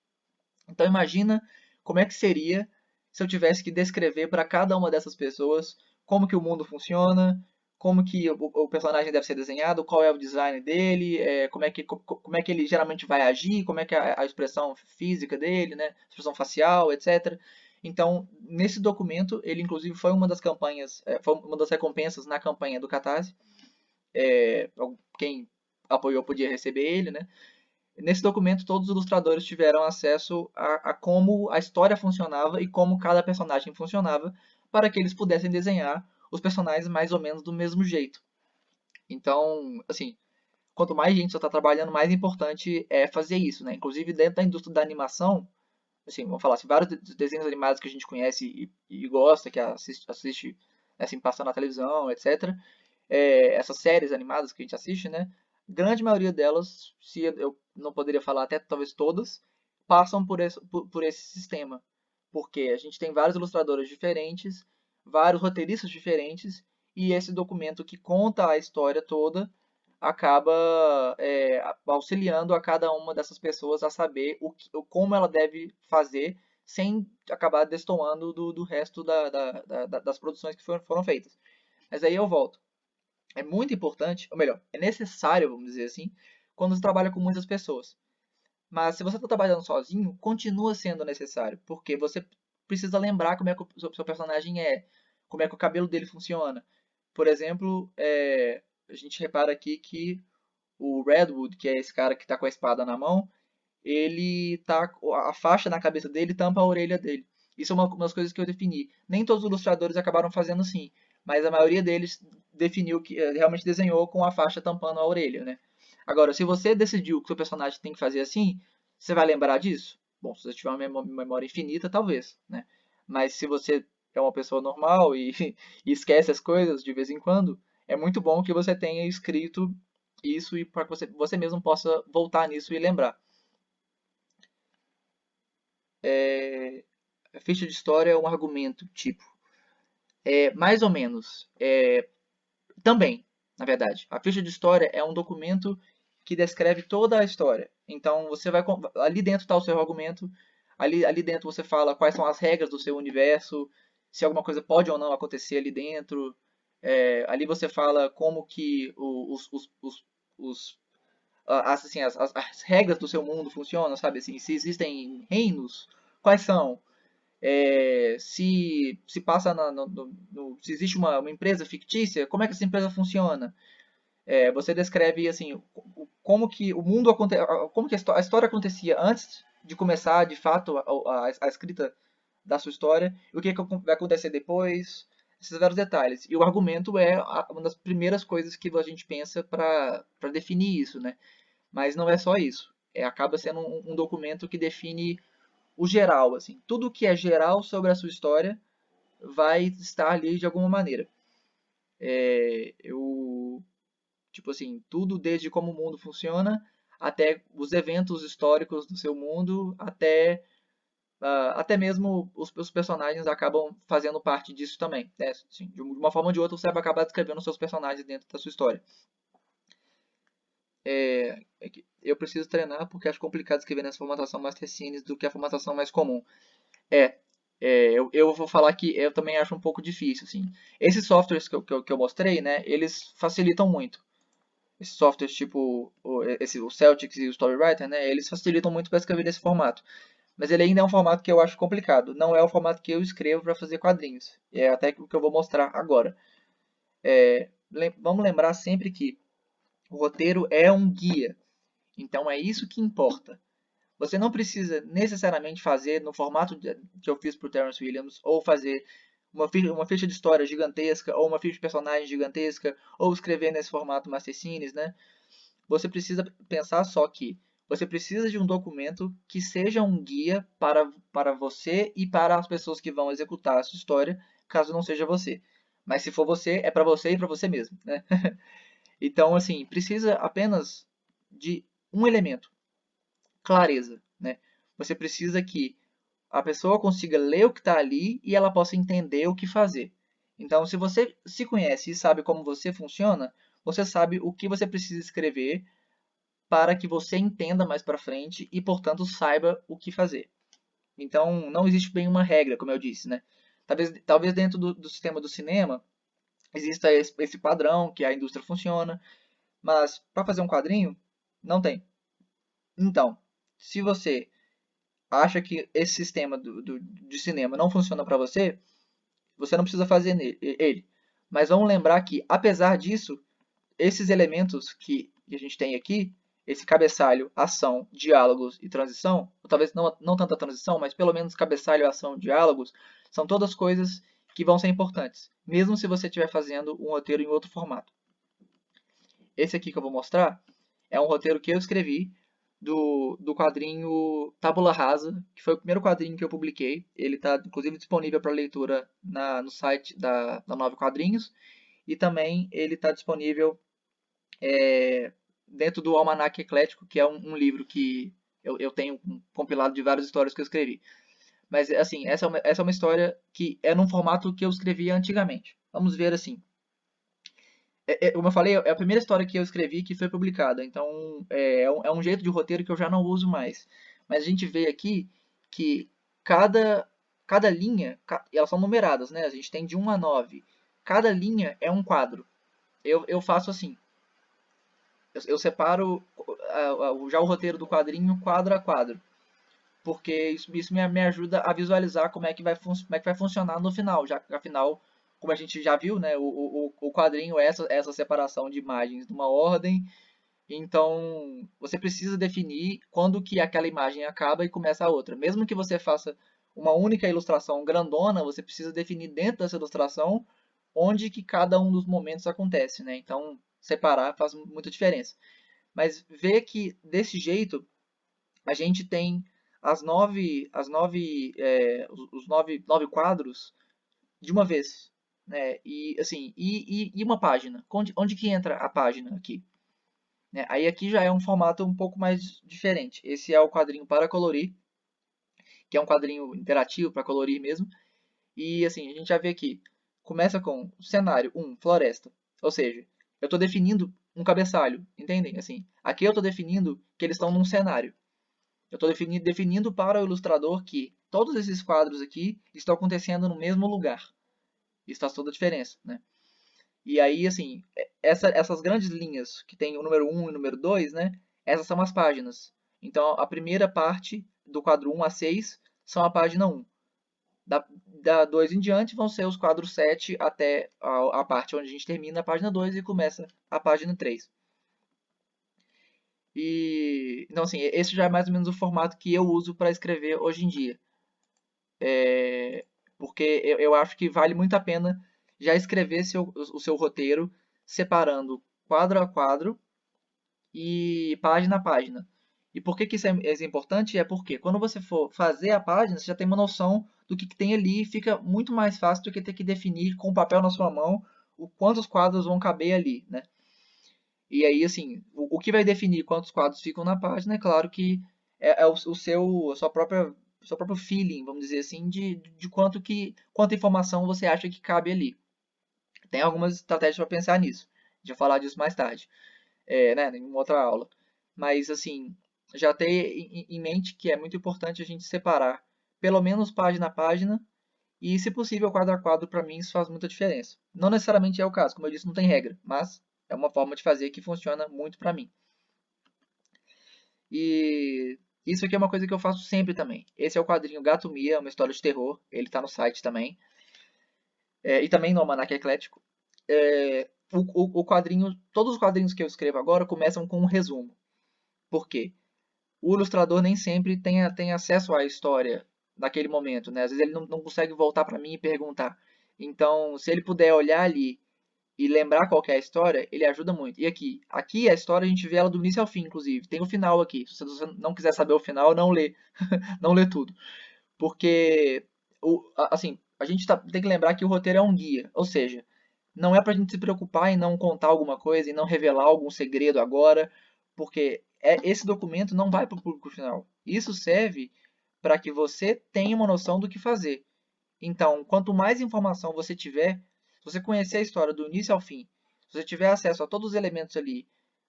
Então imagina como é que seria se eu tivesse que descrever para cada uma dessas pessoas como que o mundo funciona, como que o personagem deve ser desenhado, qual é o design dele, como é que ele geralmente vai agir, como é que é a expressão física dele, né, expressão facial, etc. Então, nesse documento, ele inclusive foi uma das campanhas, foi uma das recompensas na campanha do Catarse. Quem apoiou podia receber ele, né? Nesse documento, todos os ilustradores tiveram acesso a como a história funcionava e como cada personagem funcionava, para que eles pudessem desenhar os personagens mais ou menos do mesmo jeito. Então, assim, quanto mais gente está trabalhando, mais importante é fazer isso, né? Inclusive dentro da indústria da animação, assim, vamos falar assim, vários desenhos animados que a gente conhece e gosta, que assiste assim, passando na televisão, etc. Essas séries animadas que a gente assiste, né? Grande maioria delas, se eu não poderia falar até talvez todas, passam por esse sistema. Porque a gente tem vários ilustradores diferentes, vários roteiristas diferentes, e esse documento que conta a história toda acaba auxiliando a cada uma dessas pessoas a saber como ela deve fazer sem acabar destoando do resto das produções que foram feitas. Mas aí eu volto. É muito importante, ou melhor, é necessário, vamos dizer assim, quando você trabalha com muitas pessoas. Mas se você está trabalhando sozinho, continua sendo necessário, porque você precisa lembrar como é que o seu personagem é, como é que o cabelo dele funciona. Por exemplo, a gente repara aqui que o Redwood, que é esse cara que está com a espada na mão, a faixa na cabeça dele tampa a orelha dele. Isso é uma das coisas que eu defini. Nem todos os ilustradores acabaram fazendo assim, mas a maioria deles definiu que realmente desenhou com a faixa tampando a orelha, né? Agora, se você decidiu que o seu personagem tem que fazer assim, você vai lembrar disso? Bom, se você tiver uma memória infinita, talvez, né? Mas se você é uma pessoa normal e esquece as coisas de vez em quando, é muito bom que você tenha escrito isso e para que você mesmo possa voltar nisso e lembrar. A ficha de história é um argumento, tipo, mais ou menos, também, na verdade. A ficha de história é um documento que descreve toda a história. Então, ali dentro está o seu argumento, ali dentro você fala quais são as regras do seu universo, se alguma coisa pode ou não acontecer ali dentro. Ali você fala como que as regras do seu mundo funcionam, sabe? Assim, se existem reinos, quais são? Se passa se existe uma empresa fictícia, como é que essa empresa funciona? Você descreve assim como que o mundo como que a história acontecia antes de começar de fato a escrita da sua história e o que vai acontecer depois, esses vários detalhes. E o argumento é uma das primeiras coisas que a gente pensa para definir isso, né? Mas não é só isso. Acaba sendo um documento que define o geral, assim, tudo que é geral sobre a sua história vai estar ali de alguma maneira. Eu Tipo assim, tudo desde como o mundo funciona, até os eventos históricos do seu mundo, até mesmo os personagens acabam fazendo parte disso também. Né? Assim, de uma forma ou de outra, você vai acabar descrevendo os seus personagens dentro da sua história. Eu preciso treinar porque acho complicado escrever nessa formatação Master Scenes do que a formatação mais comum. É, eu vou falar que eu também acho um pouco difícil, assim. Esses softwares que eu mostrei, né, eles facilitam muito. Esses softwares tipo o Celtics e o Storywriter, né, eles facilitam muito para escrever nesse formato. Mas ele ainda é um formato que eu acho complicado. Não é o formato que eu escrevo para fazer quadrinhos. É até o que eu vou mostrar agora. Vamos lembrar sempre que o roteiro é um guia. Então é isso que importa. Você não precisa necessariamente fazer no formato que eu fiz para o Terence Williams, ou fazer uma ficha de história gigantesca, ou uma ficha de personagem gigantesca, ou escrever nesse formato Master Scenes, né? Você precisa pensar só que você precisa de um documento que seja um guia para você e para as pessoas que vão executar a sua história, caso não seja você. Mas se for você, é para você e para você mesmo, né? Então, assim, precisa apenas de um elemento, clareza, né? Você precisa que a pessoa consiga ler o que está ali e ela possa entender o que fazer. Então, se você se conhece e sabe como você funciona, você sabe o que você precisa escrever para que você entenda mais para frente e, portanto, saiba o que fazer. Então, não existe bem uma regra, como eu disse, né? Talvez dentro do sistema do cinema exista esse padrão que a indústria funciona, mas para fazer um quadrinho, não tem. Então, se você acha que esse sistema de cinema não funciona para você, você não precisa fazer ele. Mas vamos lembrar que, apesar disso, esses elementos que a gente tem aqui, esse cabeçalho, ação, diálogos e transição, ou talvez não tanta transição, mas pelo menos cabeçalho, ação, diálogos, são todas coisas que vão ser importantes, mesmo se você estiver fazendo um roteiro em outro formato. Esse aqui que eu vou mostrar é um roteiro que eu escrevi do quadrinho Tábula Rasa, que foi o primeiro quadrinho que eu publiquei. Ele está, inclusive, disponível para leitura no site da Nove Quadrinhos. E também ele está disponível dentro do Almanac Eclético, que é um livro que eu tenho um compilado de várias histórias que eu escrevi. Mas, assim, essa é uma história que é num formato que eu escrevia antigamente. Vamos ver, assim, como eu falei, é a primeira história que eu escrevi que foi publicada. Então, é um jeito de roteiro que eu já não uso mais. Mas a gente vê aqui que cada, cada linha, elas são numeradas, né? A gente tem de 1 a 9. Cada linha é um quadro. Eu faço assim. Eu separo já o roteiro do quadrinho quadro a quadro. Porque isso me ajuda a visualizar como é que como é que vai funcionar no final. Já afinal, como a gente já viu, né, o quadrinho é essa separação de imagens numa ordem. Então, você precisa definir quando que aquela imagem acaba e começa a outra. Mesmo que você faça uma única ilustração grandona, você precisa definir dentro dessa ilustração onde que cada um dos momentos acontece, né? Então, separar faz muita diferença. Mas ver que desse jeito a gente tem os nove quadros de uma vez, né? E assim, e uma página. Onde que entra a página aqui? Né? Aí aqui já é um formato um pouco mais diferente. Esse é o quadrinho para colorir, que é um quadrinho interativo para colorir mesmo. E assim, a gente já vê aqui, começa com cenário 1, floresta. Ou seja, eu estou definindo um cabeçalho, entendem? Assim, aqui eu estou definindo que eles estão num cenário. Eu estou definindo para o ilustrador que todos esses quadros aqui estão acontecendo no mesmo lugar. Isso faz toda a diferença, né? E aí, assim, essas grandes linhas que tem o número um e o número 2, né? Essas são as páginas. Então, a primeira parte do quadro um a 6 são a página um. Da 2 em diante vão ser os quadros 7 até a parte onde a gente termina a página 2 e começa a página 3. E, então, assim, esse já é mais ou menos o formato que eu uso para escrever hoje em dia. Porque eu acho que vale muito a pena já escrever o seu roteiro separando quadro a quadro e página a página. E por que, que isso é importante? É porque quando você for fazer a página, você já tem uma noção do que tem ali e fica muito mais fácil do que ter que definir com o papel na sua mão o quantos quadros vão caber ali, né? E aí, assim, o que vai definir quantos quadros ficam na página, é claro que é seu próprio feeling, vamos dizer assim, de quanta informação você acha que cabe ali. Tem algumas estratégias para pensar nisso. A gente vai falar disso mais tarde, né, em uma outra aula. Mas, assim, já ter em mente que é muito importante a gente separar pelo menos página a página e, se possível, quadro a quadro, para mim, isso faz muita diferença. Não necessariamente é o caso, como eu disse, não tem regra, mas é uma forma de fazer que funciona muito para mim. E isso aqui é uma coisa que eu faço sempre também. Esse é o quadrinho Gato Mia, uma história de terror. Ele está no site também. E também no Almanac Eclético. O quadrinho, todos os quadrinhos que eu escrevo agora começam com um resumo. Por quê? O ilustrador nem sempre tem acesso à história naquele momento, né? Às vezes ele não consegue voltar para mim e perguntar. Então, se ele puder olhar ali e lembrar qual que é a história, ele ajuda muito. E aqui a história a gente vê ela do início ao fim, inclusive. Tem o final aqui. Se você não quiser saber o final, não lê, não lê tudo. Porque, assim, a gente tem que lembrar que o roteiro é um guia. Ou seja, não é pra gente se preocupar em não contar alguma coisa, em não revelar algum segredo agora, porque esse documento não vai para o público final. Isso serve para que você tenha uma noção do que fazer. Então, quanto mais informação você tiver, se você conhecer a história do início ao fim, se você tiver acesso a todos os elementos ali,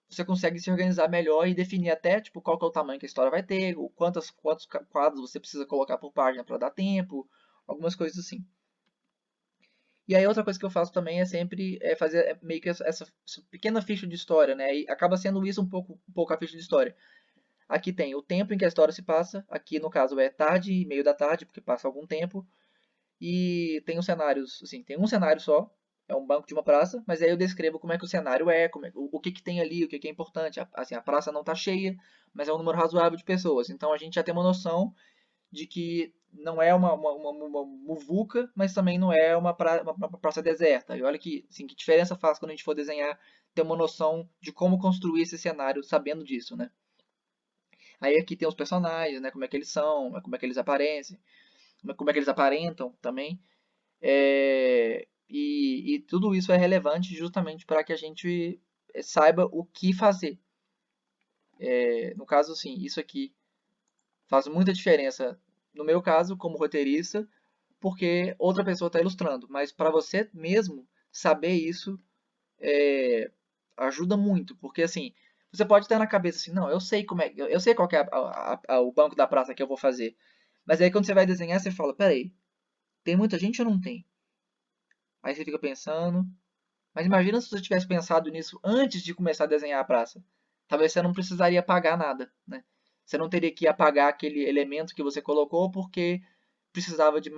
você consegue se organizar melhor e definir até tipo, qual que é o tamanho que a história vai ter, quantos quadros você precisa colocar por página para dar tempo, algumas coisas assim. E aí outra coisa que eu faço também é sempre fazer meio que essa pequena ficha de história, né? E acaba sendo isso um pouco a ficha de história. Aqui tem o tempo em que a história se passa, aqui no caso é tarde e meio da tarde, porque passa algum tempo. E tem os cenários, assim, tem um cenário só, é um banco de uma praça, mas aí eu descrevo como é que o cenário é, o que que tem ali, o que que é importante. Assim, a praça não está cheia, mas é um número razoável de pessoas. Então a gente já tem uma noção de que não é uma muvuca, mas também não é uma praça deserta. E olha que, assim, que diferença faz quando a gente for desenhar, ter uma noção de como construir esse cenário sabendo disso, né? Aí aqui tem os personagens, né? Como é que eles são, como é que eles aparecem, como é que eles aparentam também. E tudo isso é relevante justamente para que a gente saiba o que fazer. No caso, assim, isso aqui faz muita diferença no meu caso, como roteirista, porque outra pessoa está ilustrando. Mas para você mesmo saber isso ajuda muito, porque assim, você pode ter na cabeça assim, não, eu sei como é, eu sei qual que é o banco da praça que eu vou fazer. Mas aí quando você vai desenhar, você fala, peraí, tem muita gente ou não tem? Aí você fica pensando, mas imagina se você tivesse pensado nisso antes de começar a desenhar a praça. Talvez você não precisaria apagar nada, né? Você não teria que apagar aquele elemento que você colocou porque precisava de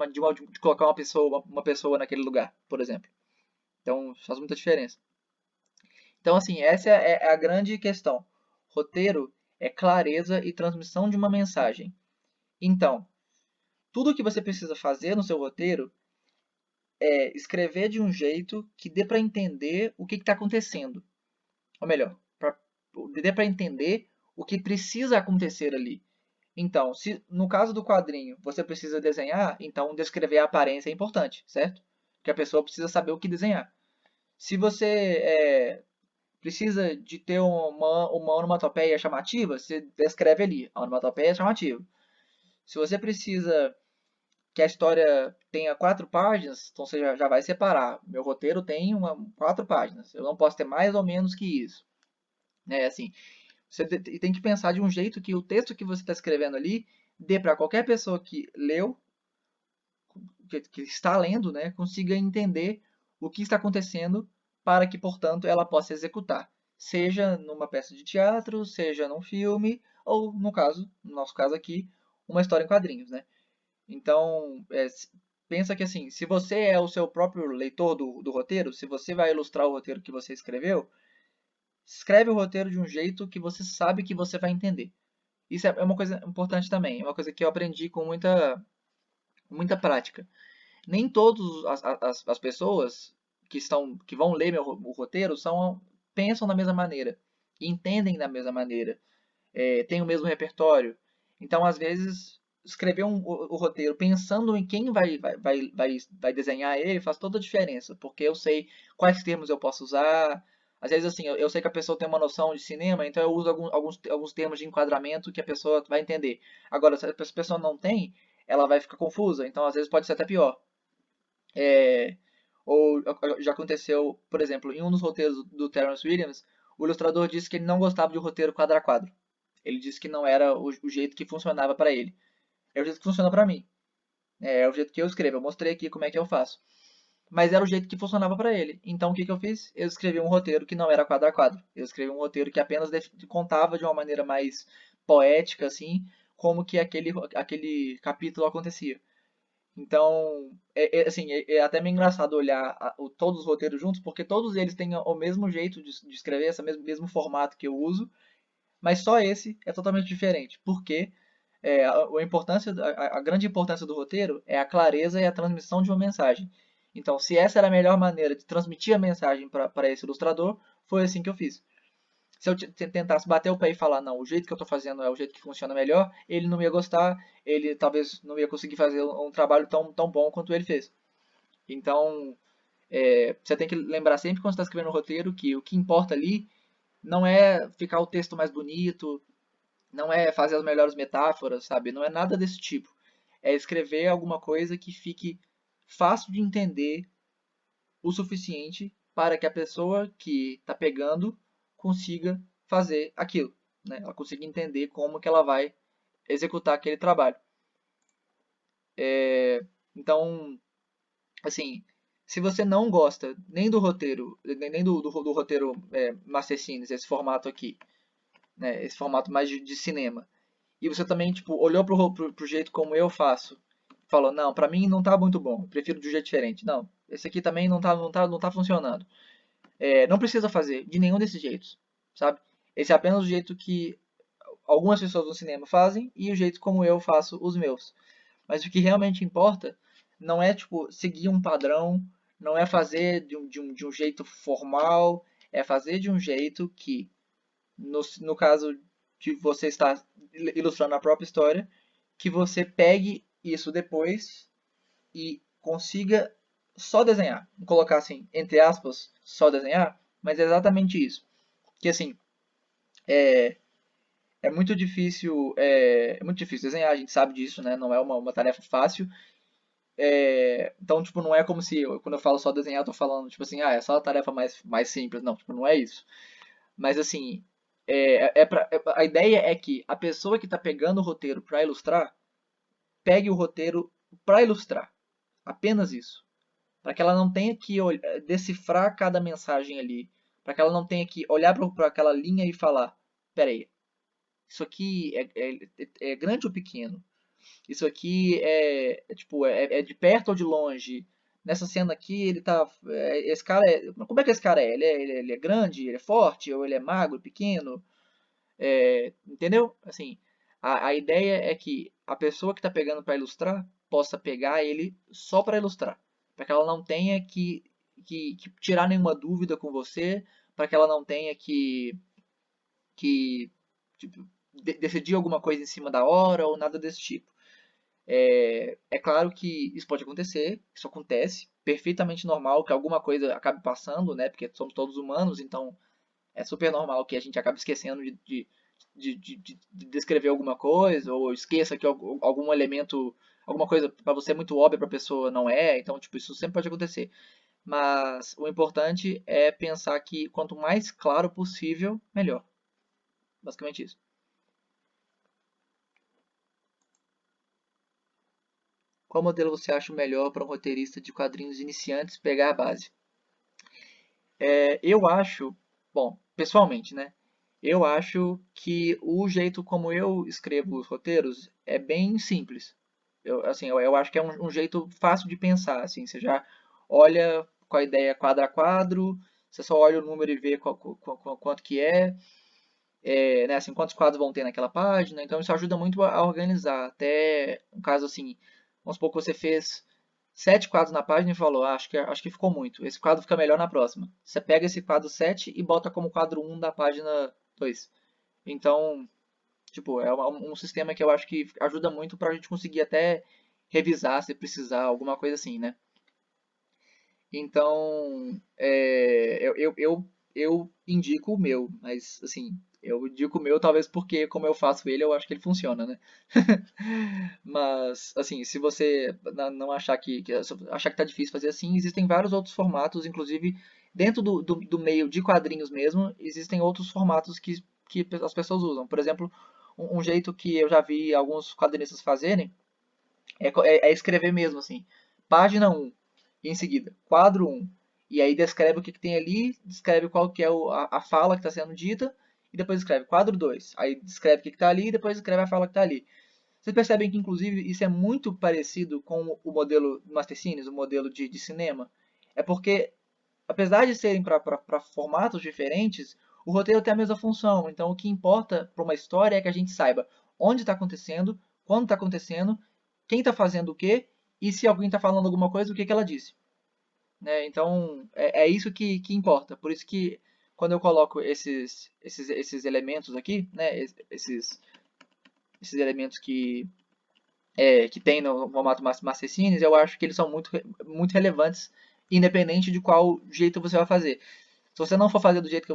colocar uma pessoa naquele lugar, por exemplo. Então faz muita diferença. Então, assim, essa é a grande questão. Roteiro é clareza e transmissão de uma mensagem. Então, tudo o que você precisa fazer no seu roteiro é escrever de um jeito que dê para entender o que está acontecendo. Ou melhor, dê para entender o que precisa acontecer ali. Então, se no caso do quadrinho você precisa desenhar, então descrever a aparência é importante, certo? Porque a pessoa precisa saber o que desenhar. Se você precisa de ter uma onomatopeia chamativa, você descreve ali, a onomatopeia é chamativa. Se você precisa que a história tenha 4 páginas, então você já vai separar. Meu roteiro tem 4 páginas, eu não posso ter mais ou menos que isso. Assim, você tem que pensar de um jeito que o texto que você está escrevendo ali dê para qualquer pessoa que leu, que está lendo, né, consiga entender o que está acontecendo para que, portanto, ela possa executar, seja numa peça de teatro, seja num filme, ou no nosso caso aqui, uma história em quadrinhos, né? Então, pensa que assim, se você é o seu próprio leitor do roteiro, se você vai ilustrar o roteiro que você escreveu, escreve o roteiro de um jeito que você sabe que você vai entender. Isso é uma coisa importante também, é uma coisa que eu aprendi com muita prática. Nem todas as pessoas que vão ler o roteiro pensam da mesma maneira, entendem da mesma maneira, têm o mesmo repertório. Então, às vezes, escrever o roteiro pensando em quem vai desenhar ele faz toda a diferença, porque eu sei quais termos eu posso usar. Às vezes, assim, eu sei que a pessoa tem uma noção de cinema, então eu uso alguns termos de enquadramento que a pessoa vai entender. Agora, se a pessoa não tem, ela vai ficar confusa, então às vezes pode ser até pior. É, ou já aconteceu, por exemplo, em um dos roteiros do Terence Williams, o ilustrador disse que ele não gostava de um roteiro quadro a quadro. Ele disse que não era o jeito que funcionava para ele. É o jeito que funciona para mim. É o jeito que eu escrevo. Eu mostrei aqui como é que eu faço. Mas era o jeito que funcionava para ele. Então o que, que eu fiz? Eu escrevi um roteiro que não era quadro a quadro. Eu escrevi um roteiro que apenas contava de uma maneira mais poética, assim, como que aquele capítulo acontecia. Então, assim, é até meio engraçado olhar todos os roteiros juntos, porque todos eles têm o mesmo jeito de escrever, esse mesmo formato que eu uso, mas só esse é totalmente diferente. Porque a grande importância do roteiro é a clareza e a transmissão de uma mensagem. Então, se essa era a melhor maneira de transmitir a mensagem para esse ilustrador, foi assim que eu fiz. Se eu tentasse bater o pé e falar, não, o jeito que eu estou fazendo é o jeito que funciona melhor, ele não ia gostar, ele talvez não ia conseguir fazer um trabalho tão bom quanto ele fez. Então, você tem que lembrar sempre quando você está escrevendo um roteiro que o que importa ali não é ficar o texto mais bonito, não é fazer as melhores metáforas, sabe? Não é nada desse tipo. É escrever alguma coisa que fique fácil de entender o suficiente para que a pessoa que está pegando consiga fazer aquilo, né? Ela consiga entender como que ela vai executar aquele trabalho. Então, assim, se você não gosta nem do roteiro, nem do roteiro Master Scenes, esse formato aqui, né? Esse formato mais de cinema, e você também tipo olhou pro jeito como eu faço, falou, não, pra mim não tá muito bom, prefiro de um jeito diferente. Não, esse aqui também não tá funcionando. Não precisa fazer de nenhum desses jeitos, sabe? Esse é apenas o jeito que algumas pessoas no cinema fazem e o jeito como eu faço os meus. Mas o que realmente importa não é tipo seguir um padrão, não é fazer de um jeito formal, é fazer de um jeito que, no caso de você estar ilustrando a própria história, que você pegue isso depois e consiga só desenhar. Vou colocar assim, entre aspas, só desenhar, mas é exatamente isso. Que assim, é, é muito difícil desenhar, a gente sabe disso, né? Não é uma tarefa fácil. Então, tipo, não é como se, quando eu falo só desenhar, eu tô falando, tipo assim, é só a tarefa mais simples. Não, tipo, não é isso. Mas assim, a ideia é que a pessoa que está pegando o roteiro para ilustrar, pegue o roteiro para ilustrar. Apenas isso. Para que ela não tenha que decifrar cada mensagem ali. Para que ela não tenha que olhar para aquela linha e falar: peraí, isso aqui é grande ou pequeno? Isso aqui tipo, é de perto ou de longe? Nessa cena aqui, ele tá. Esse cara é. Como é que esse cara é? Ele é grande? Ele é forte? Ou ele é magro, pequeno? Entendeu? Assim, a ideia é que a pessoa que está pegando para ilustrar possa pegar ele só para ilustrar, para que ela não tenha que tirar nenhuma dúvida com você, para que ela não tenha que tipo, decidir alguma coisa em cima da hora ou nada desse tipo. É claro que isso pode acontecer, isso acontece, perfeitamente normal que alguma coisa acabe passando, né? Porque somos todos humanos, então é super normal que a gente acabe esquecendo de descrever alguma coisa, ou esqueça que algum elemento, alguma coisa para você é muito óbvia para a pessoa não é, então tipo, isso sempre pode acontecer. Mas o importante é pensar que quanto mais claro possível, melhor. Basicamente isso. Qual modelo você acha o melhor para um roteirista de quadrinhos iniciantes pegar a base? Eu acho, bom, pessoalmente, né? Eu acho que o jeito como eu escrevo os roteiros é bem simples. Eu acho que é um jeito fácil de pensar, assim. Você já olha com a ideia quadro a quadro, você só olha o número e vê quanto que né, assim, quantos quadros vão ter naquela página. Então isso ajuda muito a organizar. Até um caso assim, vamos supor que você fez 7 quadros na página e falou, acho que ficou muito. Esse quadro fica melhor na próxima. Você pega esse quadro 7 e bota como quadro 1 da página 2. Então, tipo, é um sistema que eu acho que ajuda muito para a gente conseguir até revisar se precisar, alguma coisa assim, né? Então, eu indico o meu, mas assim, eu indico o meu talvez porque como eu faço ele, eu acho que ele funciona, né? Mas, assim, se você não achar achar que tá difícil fazer assim, existem vários outros formatos, inclusive dentro do meio de quadrinhos mesmo, existem outros formatos que as pessoas usam. Por exemplo, um jeito que eu já vi alguns quadrinistas fazerem é escrever mesmo, assim, página um e em seguida, quadro um e aí descreve o que tem ali, descreve qual que é a fala que está sendo dita, e depois escreve quadro 2 aí descreve o que está ali, e depois escreve a fala que está ali. Vocês percebem que, inclusive, isso é muito parecido com o modelo Mastercines, o modelo de cinema? É porque, apesar de serem para formatos diferentes, o roteiro tem a mesma função. Então, o que importa para uma história é que a gente saiba onde está acontecendo, quando está acontecendo, quem está fazendo o quê, e se alguém está falando alguma coisa, o que, que ela disse. Né? Então, é isso que importa. Por isso que, quando eu coloco esses elementos aqui, né, esses elementos que tem no formato Master eu acho que eles são muito relevantes, independente de qual jeito você vai fazer. Se você não for fazer do jeito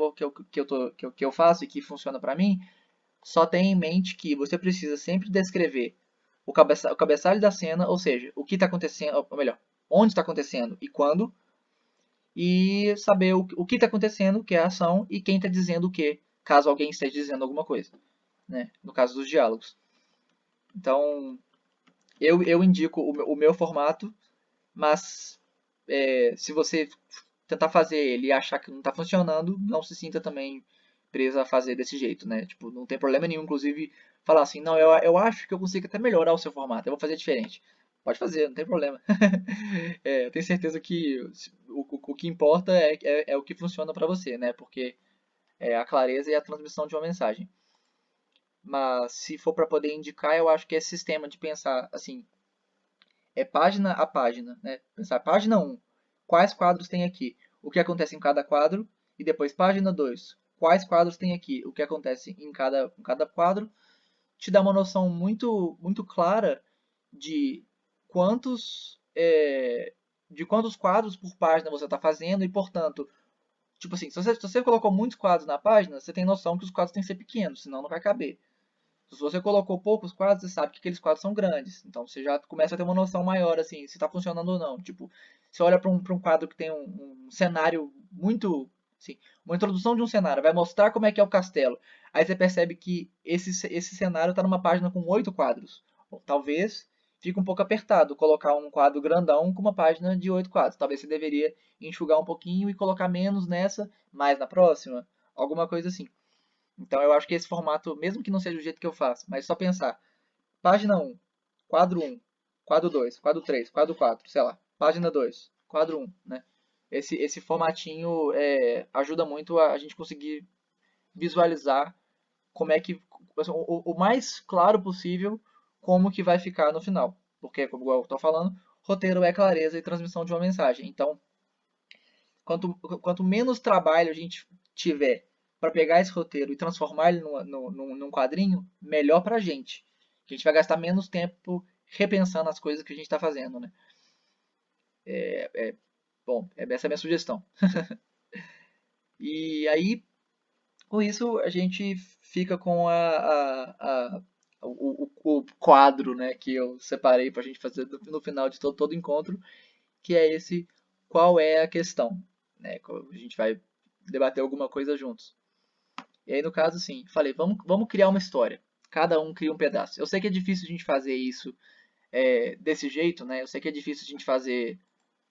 que eu faço e que funciona para mim, só tenha em mente que você precisa sempre descrever o cabeçalho da cena, ou seja, o que está acontecendo, ou melhor, onde está acontecendo e quando, e saber o que está acontecendo, que é a ação, e quem está dizendo o que, caso alguém esteja dizendo alguma coisa, né? No caso dos diálogos. Então, eu indico o meu formato, mas se você tentar fazer ele e achar que não está funcionando, não se sinta também preso a fazer desse jeito, né? Tipo, não tem problema nenhum, inclusive, falar assim, não, eu acho que eu consigo até melhorar o seu formato, eu vou fazer diferente. Pode fazer, não tem problema. Eu tenho certeza que o que importa é o que funciona para você, né? Porque é a clareza e a transmissão de uma mensagem. Mas se for para poder indicar, eu acho que esse sistema de pensar assim, página a página, né? Pensar página um, quais quadros tem aqui, o que acontece em cada quadro, e depois página 2, quais quadros tem aqui, o que acontece em cada quadro, te dá uma noção muito clara de quantos de quantos quadros por página você está fazendo e, portanto, tipo assim, se você colocou muitos quadros na página, você tem noção que os quadros têm que ser pequenos, senão não vai caber. Se você colocou poucos quadros, você sabe que aqueles quadros são grandes. Então você já começa a ter uma noção maior, assim, se está funcionando ou não. Tipo, você olha para um quadro que tem um cenário muito. Assim, uma introdução de um cenário, vai mostrar como é que é o castelo. Aí você percebe que esse cenário está numa página com 8 quadros. Ou, talvez fique um pouco apertado colocar um quadro grandão com uma página de 8 quadros. Talvez você deveria enxugar um pouquinho e colocar menos nessa, mais na próxima. Alguma coisa assim. Então eu acho que esse formato, mesmo que não seja o jeito que eu faço, mas só pensar, página um, quadro um, quadro 2, quadro 3, quadro 4, sei lá, página 2, quadro um, né? Esse formatinho ajuda muito a gente conseguir visualizar como é que, assim, o mais claro possível, como que vai ficar no final. Porque, como eu estou falando, roteiro é clareza e transmissão de uma mensagem. Então, quanto menos trabalho a gente tiver para pegar esse roteiro e transformar ele num quadrinho, melhor para a gente. Que a gente vai gastar menos tempo repensando as coisas que a gente está fazendo, né? Bom, essa é a minha sugestão. E aí, com isso, a gente fica com o quadro, né, que eu separei para a gente fazer no final de todo encontro, que é esse qual é a questão, né? A gente vai debater alguma coisa juntos. E aí, no caso, sim, falei, vamos criar uma história. Cada um cria um pedaço. Eu sei que é difícil a gente fazer isso desse jeito, né? Eu sei que é difícil a gente fazer,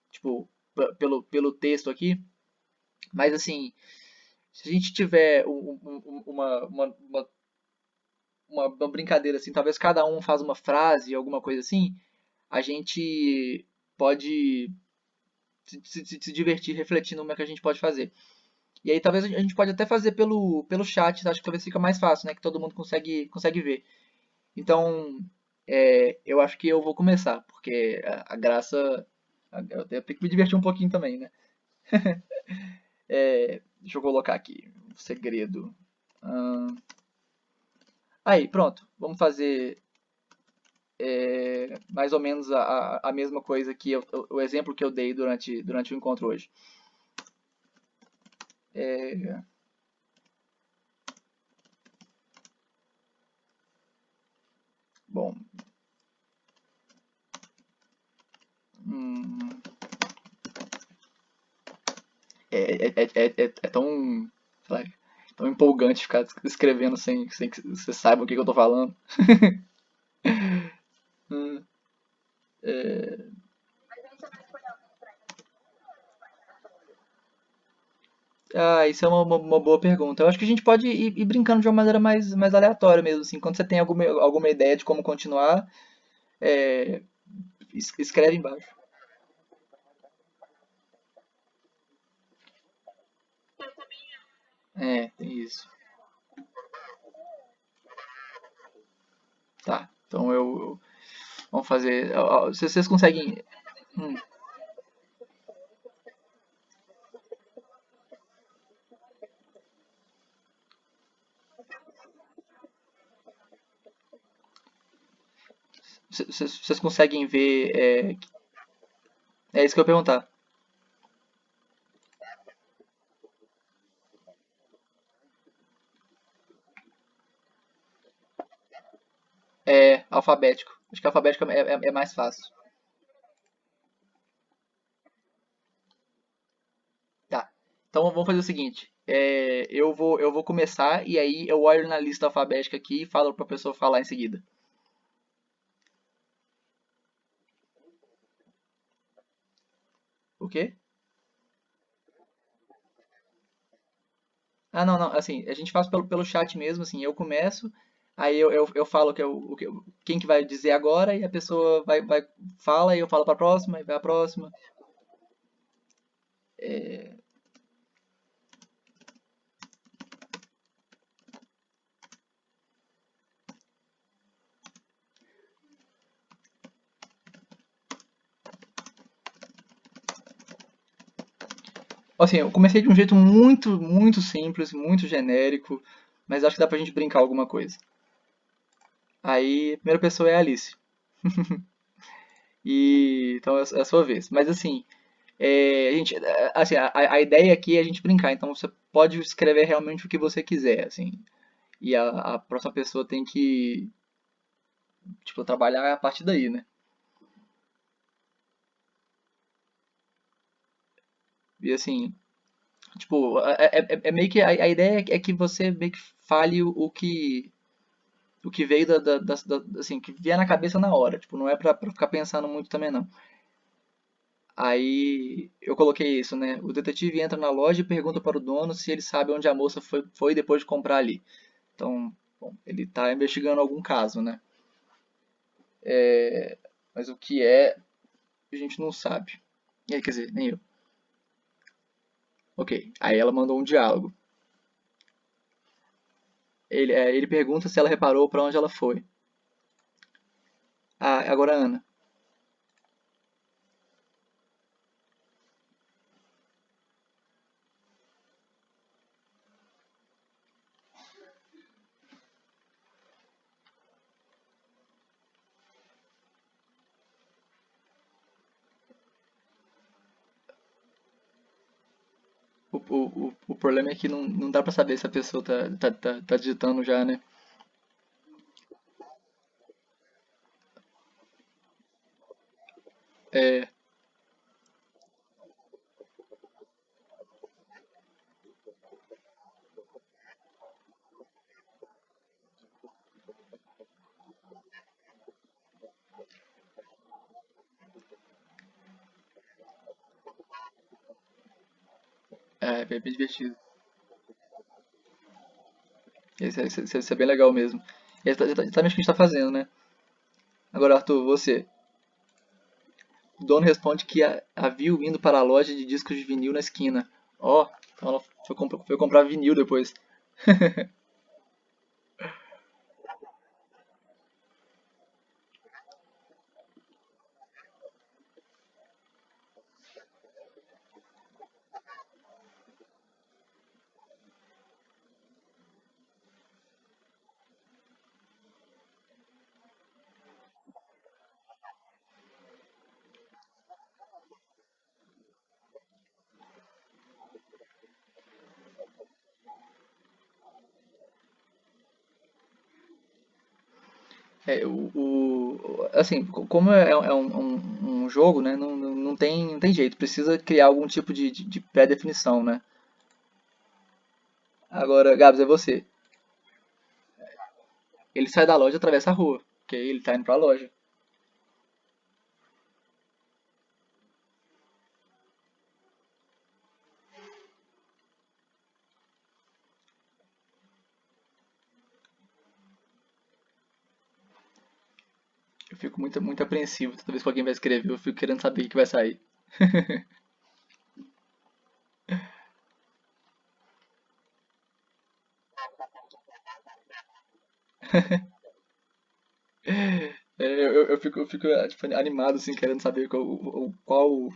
tipo, pelo texto aqui. Mas assim, se a gente tiver uma brincadeira assim, talvez cada um faz uma frase, alguma coisa assim, a gente pode se divertir refletindo como é que a gente pode fazer. E aí talvez a gente pode até fazer pelo chat, acho que talvez fica mais fácil, né? Que todo mundo consegue ver. Então, eu acho que eu vou começar, porque a graça. Eu tenho que me divertir um pouquinho também, né? Deixa eu colocar aqui. Um segredo. Aí, pronto. Vamos fazer mais ou menos a mesma coisa que o exemplo que eu dei durante o encontro hoje. É, bom, hum, é tão, sei lá, tão empolgante ficar escrevendo sem que você saiba o que eu tô falando. Hum, é, isso é uma boa pergunta. Eu acho que a gente pode ir brincando de uma maneira mais aleatória mesmo, assim. Quando você tem alguma ideia de como continuar, é, escreve embaixo. Tem isso. Tá. Então vamos fazer. Se vocês conseguem. hum, vocês conseguem ver. É isso que eu ia perguntar. É alfabético. Acho que alfabético é mais fácil. Tá. Então vamos fazer o seguinte. Eu vou começar e aí eu olho na lista alfabética aqui e falo pra pessoa falar em seguida. O quê? Ah, não, não. Assim, a gente faz pelo chat mesmo, assim. Eu começo, aí eu falo quem que vai dizer agora e a pessoa fala e eu falo pra próxima e vai a próxima. Assim, eu comecei de um jeito muito simples, muito genérico, mas acho que dá pra gente brincar alguma coisa. Aí, a primeira pessoa é a Alice. Então é a sua vez. Mas assim, a ideia aqui é a gente brincar. Então você pode escrever realmente o que você quiser, assim. E a próxima pessoa tem que, tipo, trabalhar a partir daí, né? E assim, tipo, é meio que a ideia é que você meio que fale o que veio assim, que vier na cabeça na hora. Tipo, não é pra ficar pensando muito também não. Aí eu coloquei isso, né? O detetive entra na loja e pergunta para o dono se ele sabe onde a moça foi depois de comprar ali. Então, bom, ele está investigando algum caso, né? Mas o que é, a gente não sabe. E aí, quer dizer, nem eu. Ok, aí ela mandou um diálogo. Ele pergunta se ela reparou para onde ela foi. Ah, agora a Ana. O problema é que não dá pra saber se a pessoa tá digitando já, né? É, É, bem divertido. Isso é bem legal mesmo. E é exatamente o que a gente tá fazendo, né? Agora, Arthur, você. O dono responde que a viu indo para a loja de discos de vinil na esquina. Ó, então ela foi comprar vinil depois. É, assim, como é um jogo, né? Não tem jeito. Precisa criar algum tipo de pré-definição, né? Agora, Gabs, é você. Ele sai da loja e atravessa a rua. Ok, ele tá indo pra loja. Eu fico muito apreensivo toda vez que alguém vai escrever. Eu fico querendo saber o que vai sair. É, eu fico tipo, animado, assim, querendo saber qual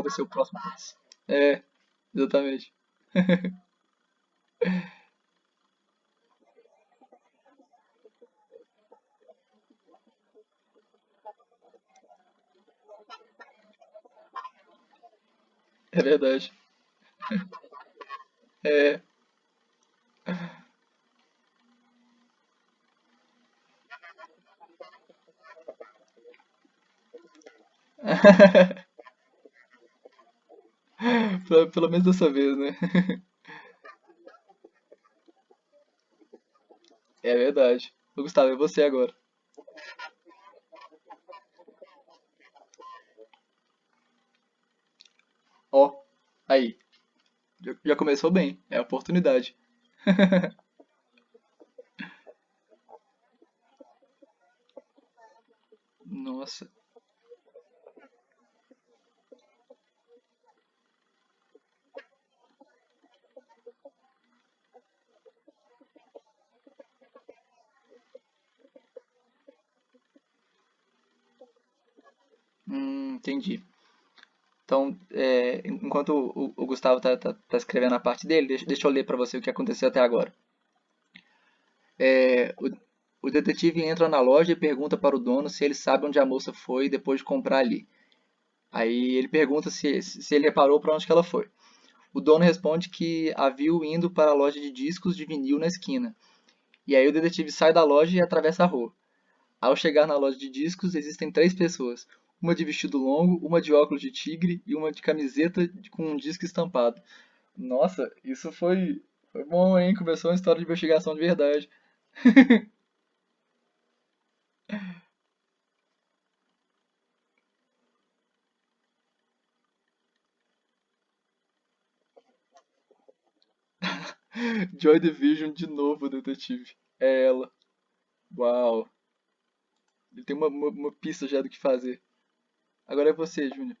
vai ser o próximo passo. É, exatamente. É verdade. É. Pelo menos dessa vez, né? É verdade. Ô, Gustavo, é você agora. Ó, aí. Já começou bem. É a oportunidade. Nossa. Entendi. Então, enquanto o Gustavo tá escrevendo a parte dele, deixa eu ler pra você o que aconteceu até agora. É, o detetive entra na loja e pergunta para o dono se ele sabe onde a moça foi depois de comprar ali. Aí ele pergunta se ele reparou para onde que ela foi. O dono responde que a viu indo para a loja de discos de vinil na esquina. E aí o detetive sai da loja e atravessa a rua. Ao chegar na loja de discos, existem três pessoas. Uma de vestido longo, uma de óculos de tigre e uma de camiseta com um disco estampado. Nossa, foi bom, hein? Começou uma história de investigação de verdade. Joy Division de novo, detetive. É ela. Uau. Ele tem uma pista já do que fazer. Agora é você, Júnior.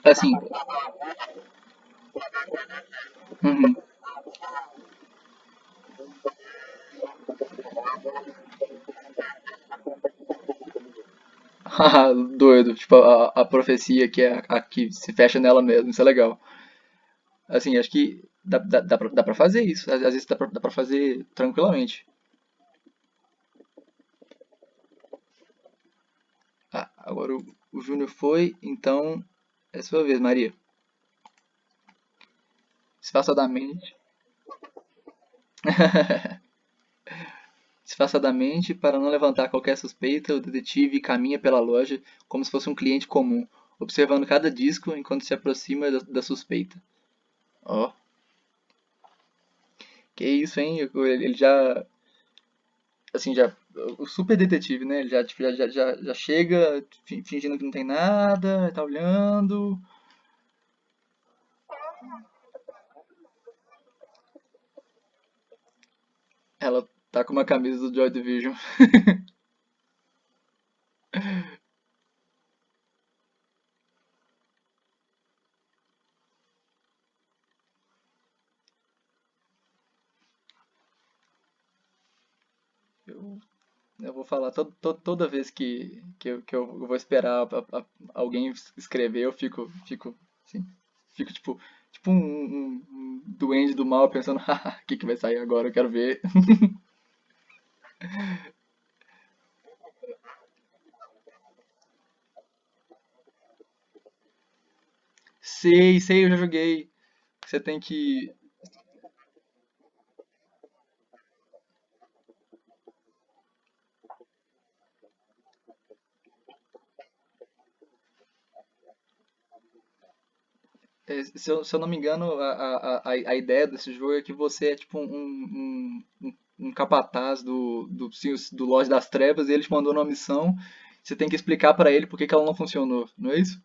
Assim. Uhum. Haha, doido. Tipo, a profecia que é a que se fecha nela mesmo. Isso é legal. Assim, acho que Dá pra fazer isso. Às vezes dá pra fazer tranquilamente. Ah, agora o Júnior foi, então é sua vez, Maria. Disfarçadamente. Disfarçadamente, para não levantar qualquer suspeita, o detetive caminha pela loja como se fosse um cliente comum, observando cada disco enquanto se aproxima da suspeita. Ó, que isso, hein? Ele já, assim, já, o super detetive, né? Ele já, tipo, já chega fingindo que não tem nada, tá olhando. Ela tá com uma camisa do Joy Division. Eu, eu vou falar toda vez que eu vou esperar alguém escrever, eu fico, assim, fico tipo um duende do mal pensando, haha, o que que vai sair agora? Eu quero ver. Sei, eu já joguei. Você tem que. Se eu não me engano, a ideia desse jogo é que você é tipo um capataz do Lorde das Trevas e ele te mandou numa missão. Você tem que explicar pra ele por que que ela não funcionou, não é isso?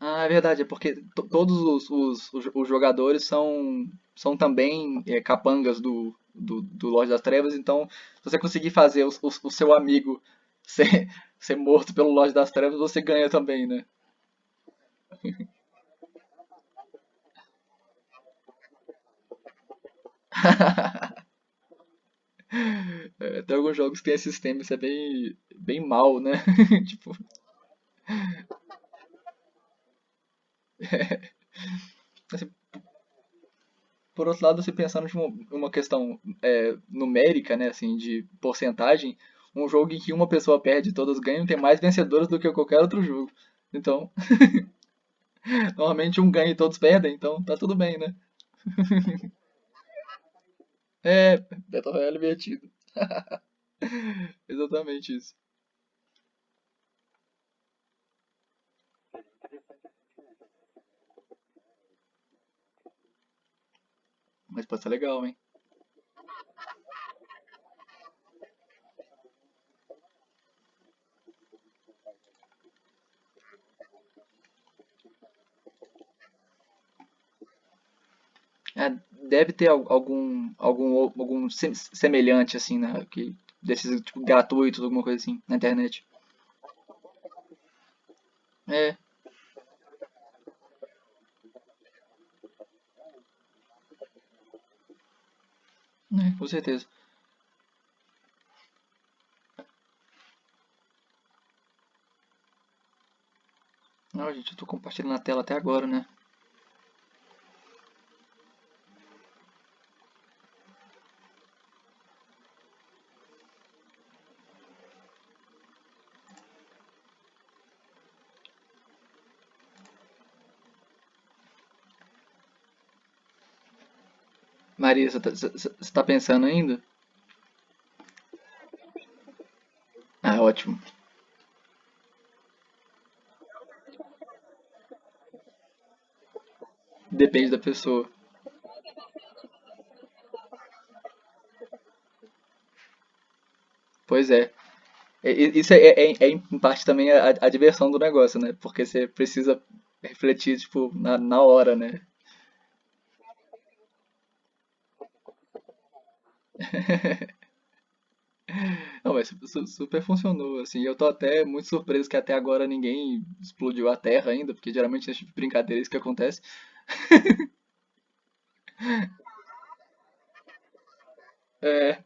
Ah, é verdade, é porque todos os jogadores são também capangas do Lorde das Trevas, então se você conseguir fazer o seu amigo ser, ser morto pelo Lorde das Trevas, você ganha também, né? É, tem alguns jogos que tem esse sistema, isso é bem mal, né? Tipo, assim, por outro lado, se pensando em uma questão numérica, né, assim, de porcentagem, um jogo em que uma pessoa perde e todas ganham tem mais vencedores do que qualquer outro jogo. Então, normalmente um ganha e todos perdem, então tá tudo bem, né? É, Battle Royale é divertido. Exatamente isso. Mas pode ser legal, hein? É, deve ter algum semelhante, assim, né? Que, desses tipo, gratuitos, alguma coisa assim, na internet. É, com certeza. Não, gente, eu tô compartilhando a tela até agora, né? Maria, você tá pensando ainda? Ah, ótimo. Depende da pessoa. Pois é. Isso é em parte também a diversão do negócio, né? Porque você precisa refletir, tipo, na hora, né? Não, mas super funcionou, assim. Eu tô até muito surpreso que até agora ninguém explodiu a Terra ainda, porque geralmente esse tipo de brincadeira é isso que acontece. É.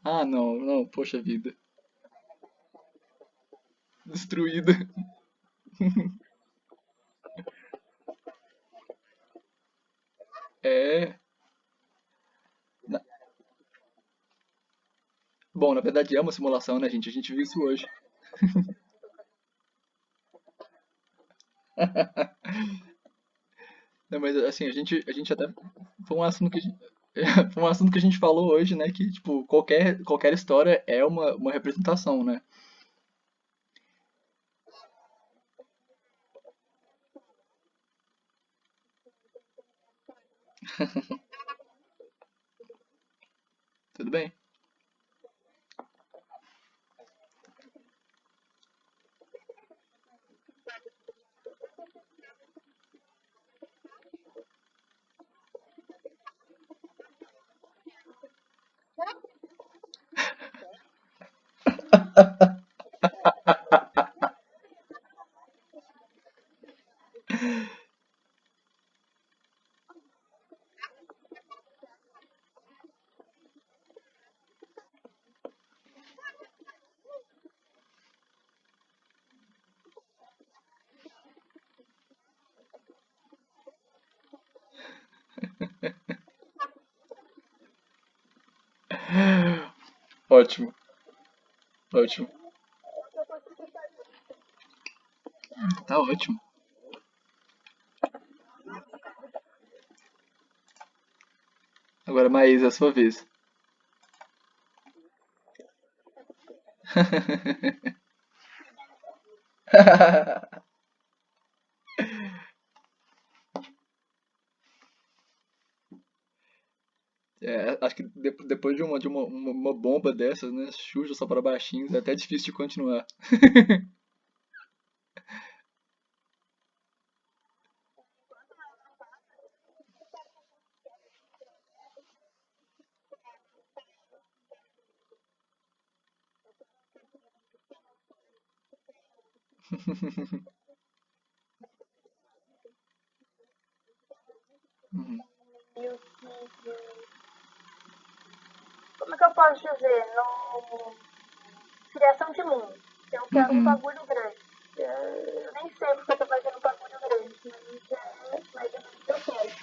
Ah, não, não, poxa vida. Destruída. É. na- Bom, na verdade é uma simulação, né, gente? A gente viu isso hoje. Não, mas assim, a gente até. Foi um assunto que a gente, foi um assunto que a gente falou hoje, né? Que, tipo, qualquer história é uma representação, né? Tudo bem? Ótimo, ótimo. Tá ótimo. Agora, Maísa, é a sua vez. É, acho que depois de uma bomba dessas, né? Xuxa só para baixinhos, é até difícil de continuar. Uhum. Como é que eu posso dizer? No criação de mundo. Eu quero um Uhum. bagulho grande. Eu nem sei porque eu tô fazendo um bagulho grande, mas é mais ou menos o que eu quero.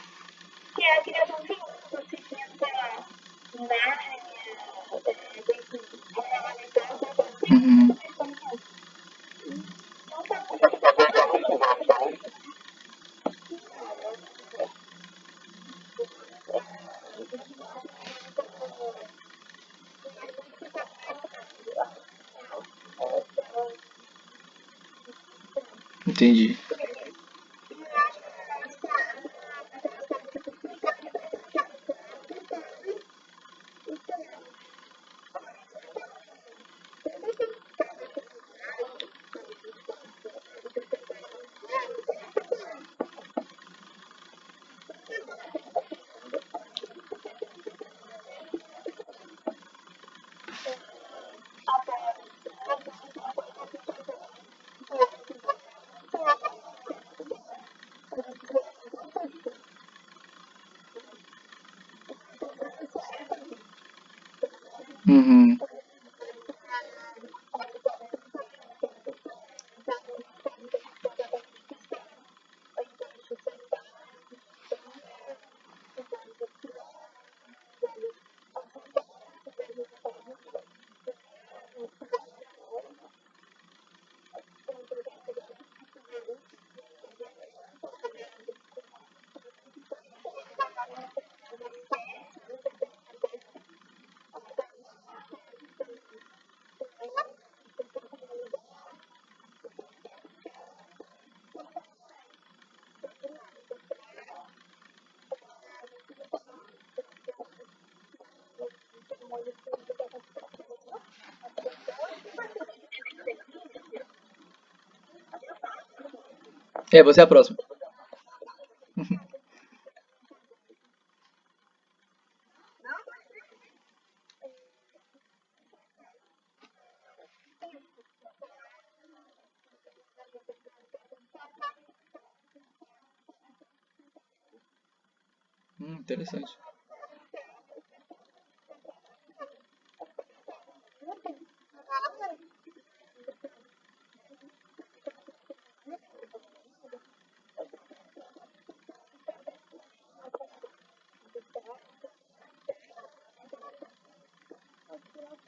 Que é a criação de mundo, seguindo, sei lá, Nárnia, dentro de uma Uhum. Entendi. Uhum. É, você é a próxima. Interessante.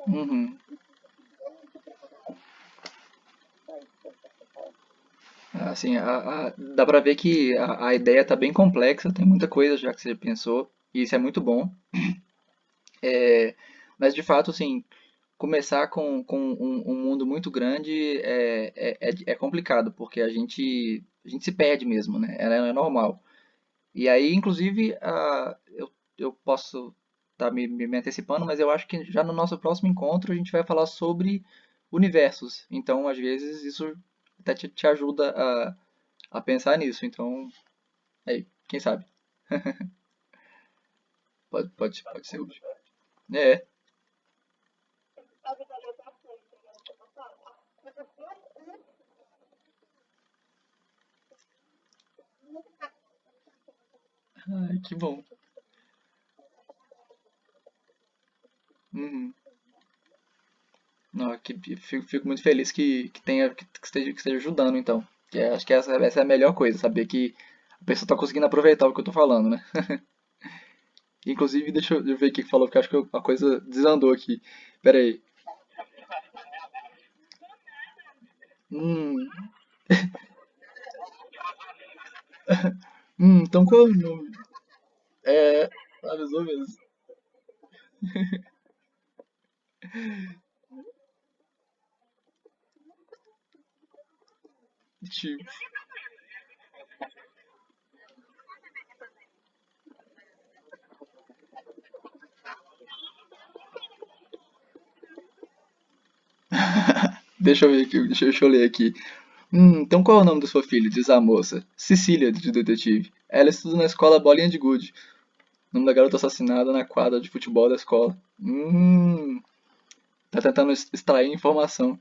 Uhum. Assim, dá pra ver que a ideia tá bem complexa, tem muita coisa já que você pensou, e isso é muito bom. É, mas de fato, assim, começar com um mundo muito grande é complicado, porque a gente se perde mesmo, né? É normal. E aí, inclusive, eu posso estar me antecipando, mas eu acho que já no nosso próximo encontro a gente vai falar sobre universos. Então, às vezes, isso até te ajuda a pensar nisso. Então, aí, quem sabe? Pode ser útil. É. Ai, que bom. Uhum. Não, fico muito feliz que esteja ajudando, então. Acho que essa é a melhor coisa, saber que a pessoa está conseguindo aproveitar o que eu tô falando, né? Inclusive, deixa eu ver o que falou, porque acho que a coisa desandou aqui. Pera aí. Hum, então qual é o nome? É, avisou mesmo. Tipo, deixa eu ver aqui, deixa eu ler aqui. Então qual é o nome da sua filha? Diz a moça. Cecília, diz o detetive. Ela estuda na escola Bolinha de Gude. O nome da garota assassinada na quadra de futebol da escola. Tá tentando extrair informação.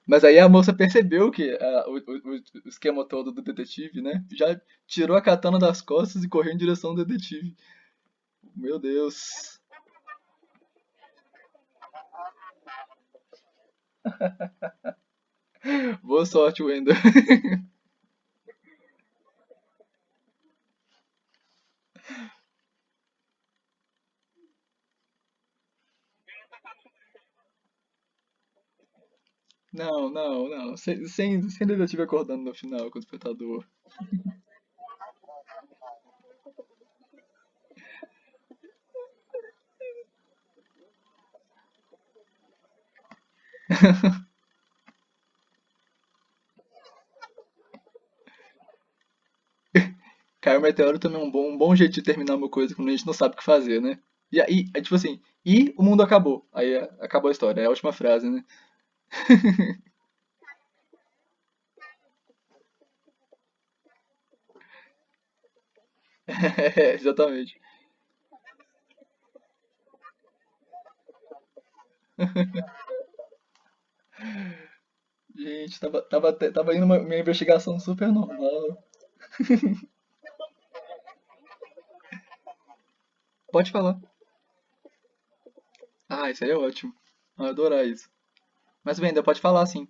Mas aí a moça percebeu que o esquema todo do detetive, né? Já tirou a katana das costas e correu em direção ao detetive. Meu Deus. Boa sorte, Wender. Não, não, não. Sem detetive acordando no final com o despertador. Caiu o meteoro também é um bom jeito de terminar uma coisa quando a gente não sabe o que fazer, né? E aí, é tipo assim, e o mundo acabou. Aí acabou a história, é a última frase, né? É, exatamente. Gente, tava indo uma investigação super normal. Pode falar. Ah, isso aí é ótimo. Eu adorar isso. Mas, Wender, pode falar sim.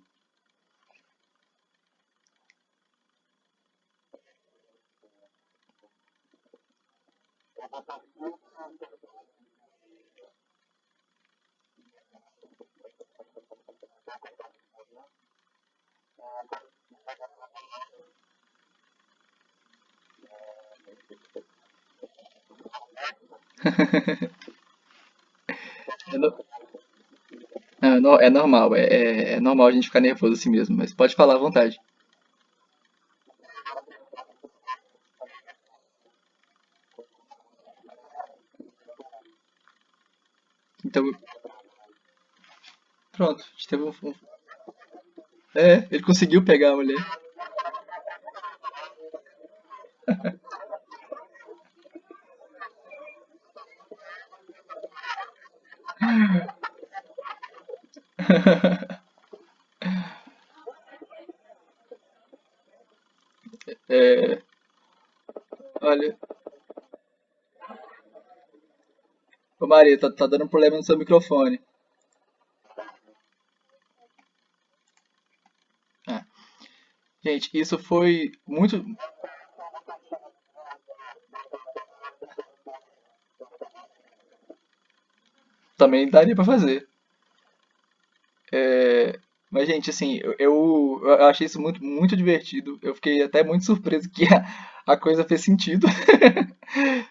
É, é normal, é normal a gente ficar nervoso assim mesmo, mas pode falar à vontade. Então, pronto, a gente teve ele conseguiu pegar a mulher. É, olha, ô Maria, tá dando um problema no seu microfone. Ah, gente, isso foi muito. Também daria pra fazer. Mas, gente, assim, eu achei isso muito, muito divertido. Eu fiquei até muito surpreso que a coisa fez sentido.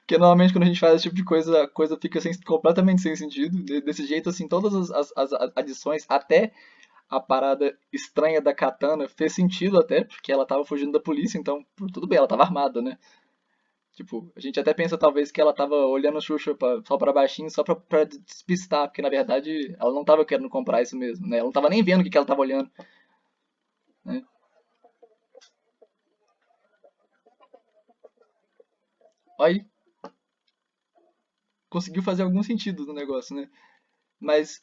Porque normalmente quando a gente faz esse tipo de coisa, a coisa fica completamente sem sentido. Desse jeito, assim, todas as adições, até a parada estranha da katana, fez sentido até, porque ela tava fugindo da polícia, então tudo bem, ela tava armada, né? Tipo, a gente até pensa talvez que ela tava olhando a Xuxa só pra baixinho, só pra despistar, porque na verdade ela não tava querendo comprar isso mesmo, né? Ela não tava nem vendo o que que ela tava olhando, né? Olha aí, conseguiu fazer algum sentido no negócio, né? Mas,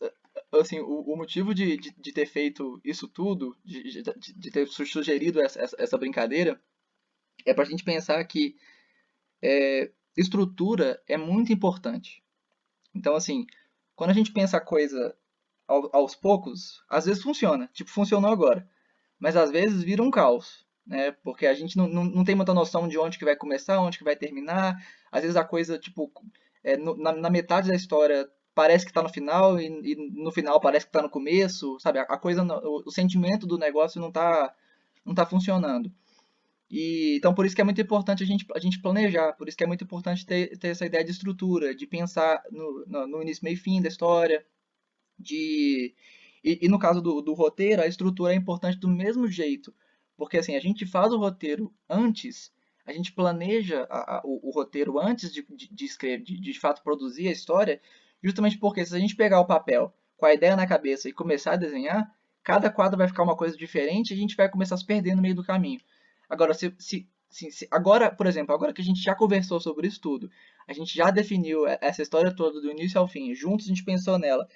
assim, o motivo de ter feito isso tudo, de ter sugerido essa brincadeira, é pra gente pensar que estrutura é muito importante. Então, assim, quando a gente pensa a coisa aos poucos, às vezes funciona. Tipo, funcionou agora. Mas às vezes vira um caos, né? Porque a gente não tem muita noção de onde que vai começar, onde que vai terminar. Às vezes a coisa, tipo, na metade da história parece que está no final e no final parece que está no começo, sabe? A coisa, o sentimento do negócio não tá funcionando. E, então, por isso que é muito importante a gente planejar, por isso que é muito importante ter essa ideia de estrutura, de pensar no início, meio e fim da história, de no caso do roteiro, a estrutura é importante do mesmo jeito, porque assim, a gente faz o roteiro antes, a gente planeja o roteiro antes de escrever, de fato produzir a história, justamente porque se a gente pegar o papel com a ideia na cabeça e começar a desenhar, cada quadro vai ficar uma coisa diferente e a gente vai começar a se perder no meio do caminho. Agora, agora, por exemplo, agora que a gente já conversou sobre isso tudo, a gente já definiu essa história toda do início ao fim, juntos a gente pensou nela,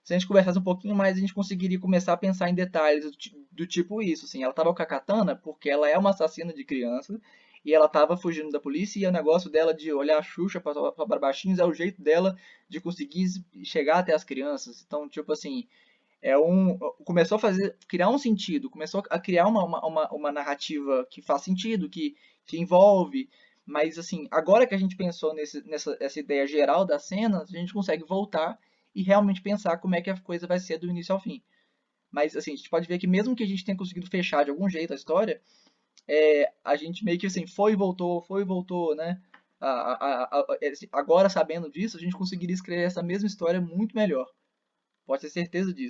se a gente conversasse um pouquinho mais, a gente conseguiria começar a pensar em detalhes do tipo isso, assim, ela estava com a katana porque ela é uma assassina de criança e ela estava fugindo da polícia e o negócio dela de olhar a Xuxa para baixinhos é o jeito dela de conseguir chegar até as crianças. Então, tipo assim, começou a criar um sentido, começou a criar uma narrativa que faz sentido, que envolve, mas assim, agora que a gente pensou nessa essa ideia geral das cenas, a gente consegue voltar e realmente pensar como é que a coisa vai ser do início ao fim. Mas assim, a gente pode ver que mesmo que a gente tenha conseguido fechar de algum jeito a história, a gente meio que assim, foi e voltou, né? Agora sabendo disso, a gente conseguiria escrever essa mesma história muito melhor. Pode ter certeza disso.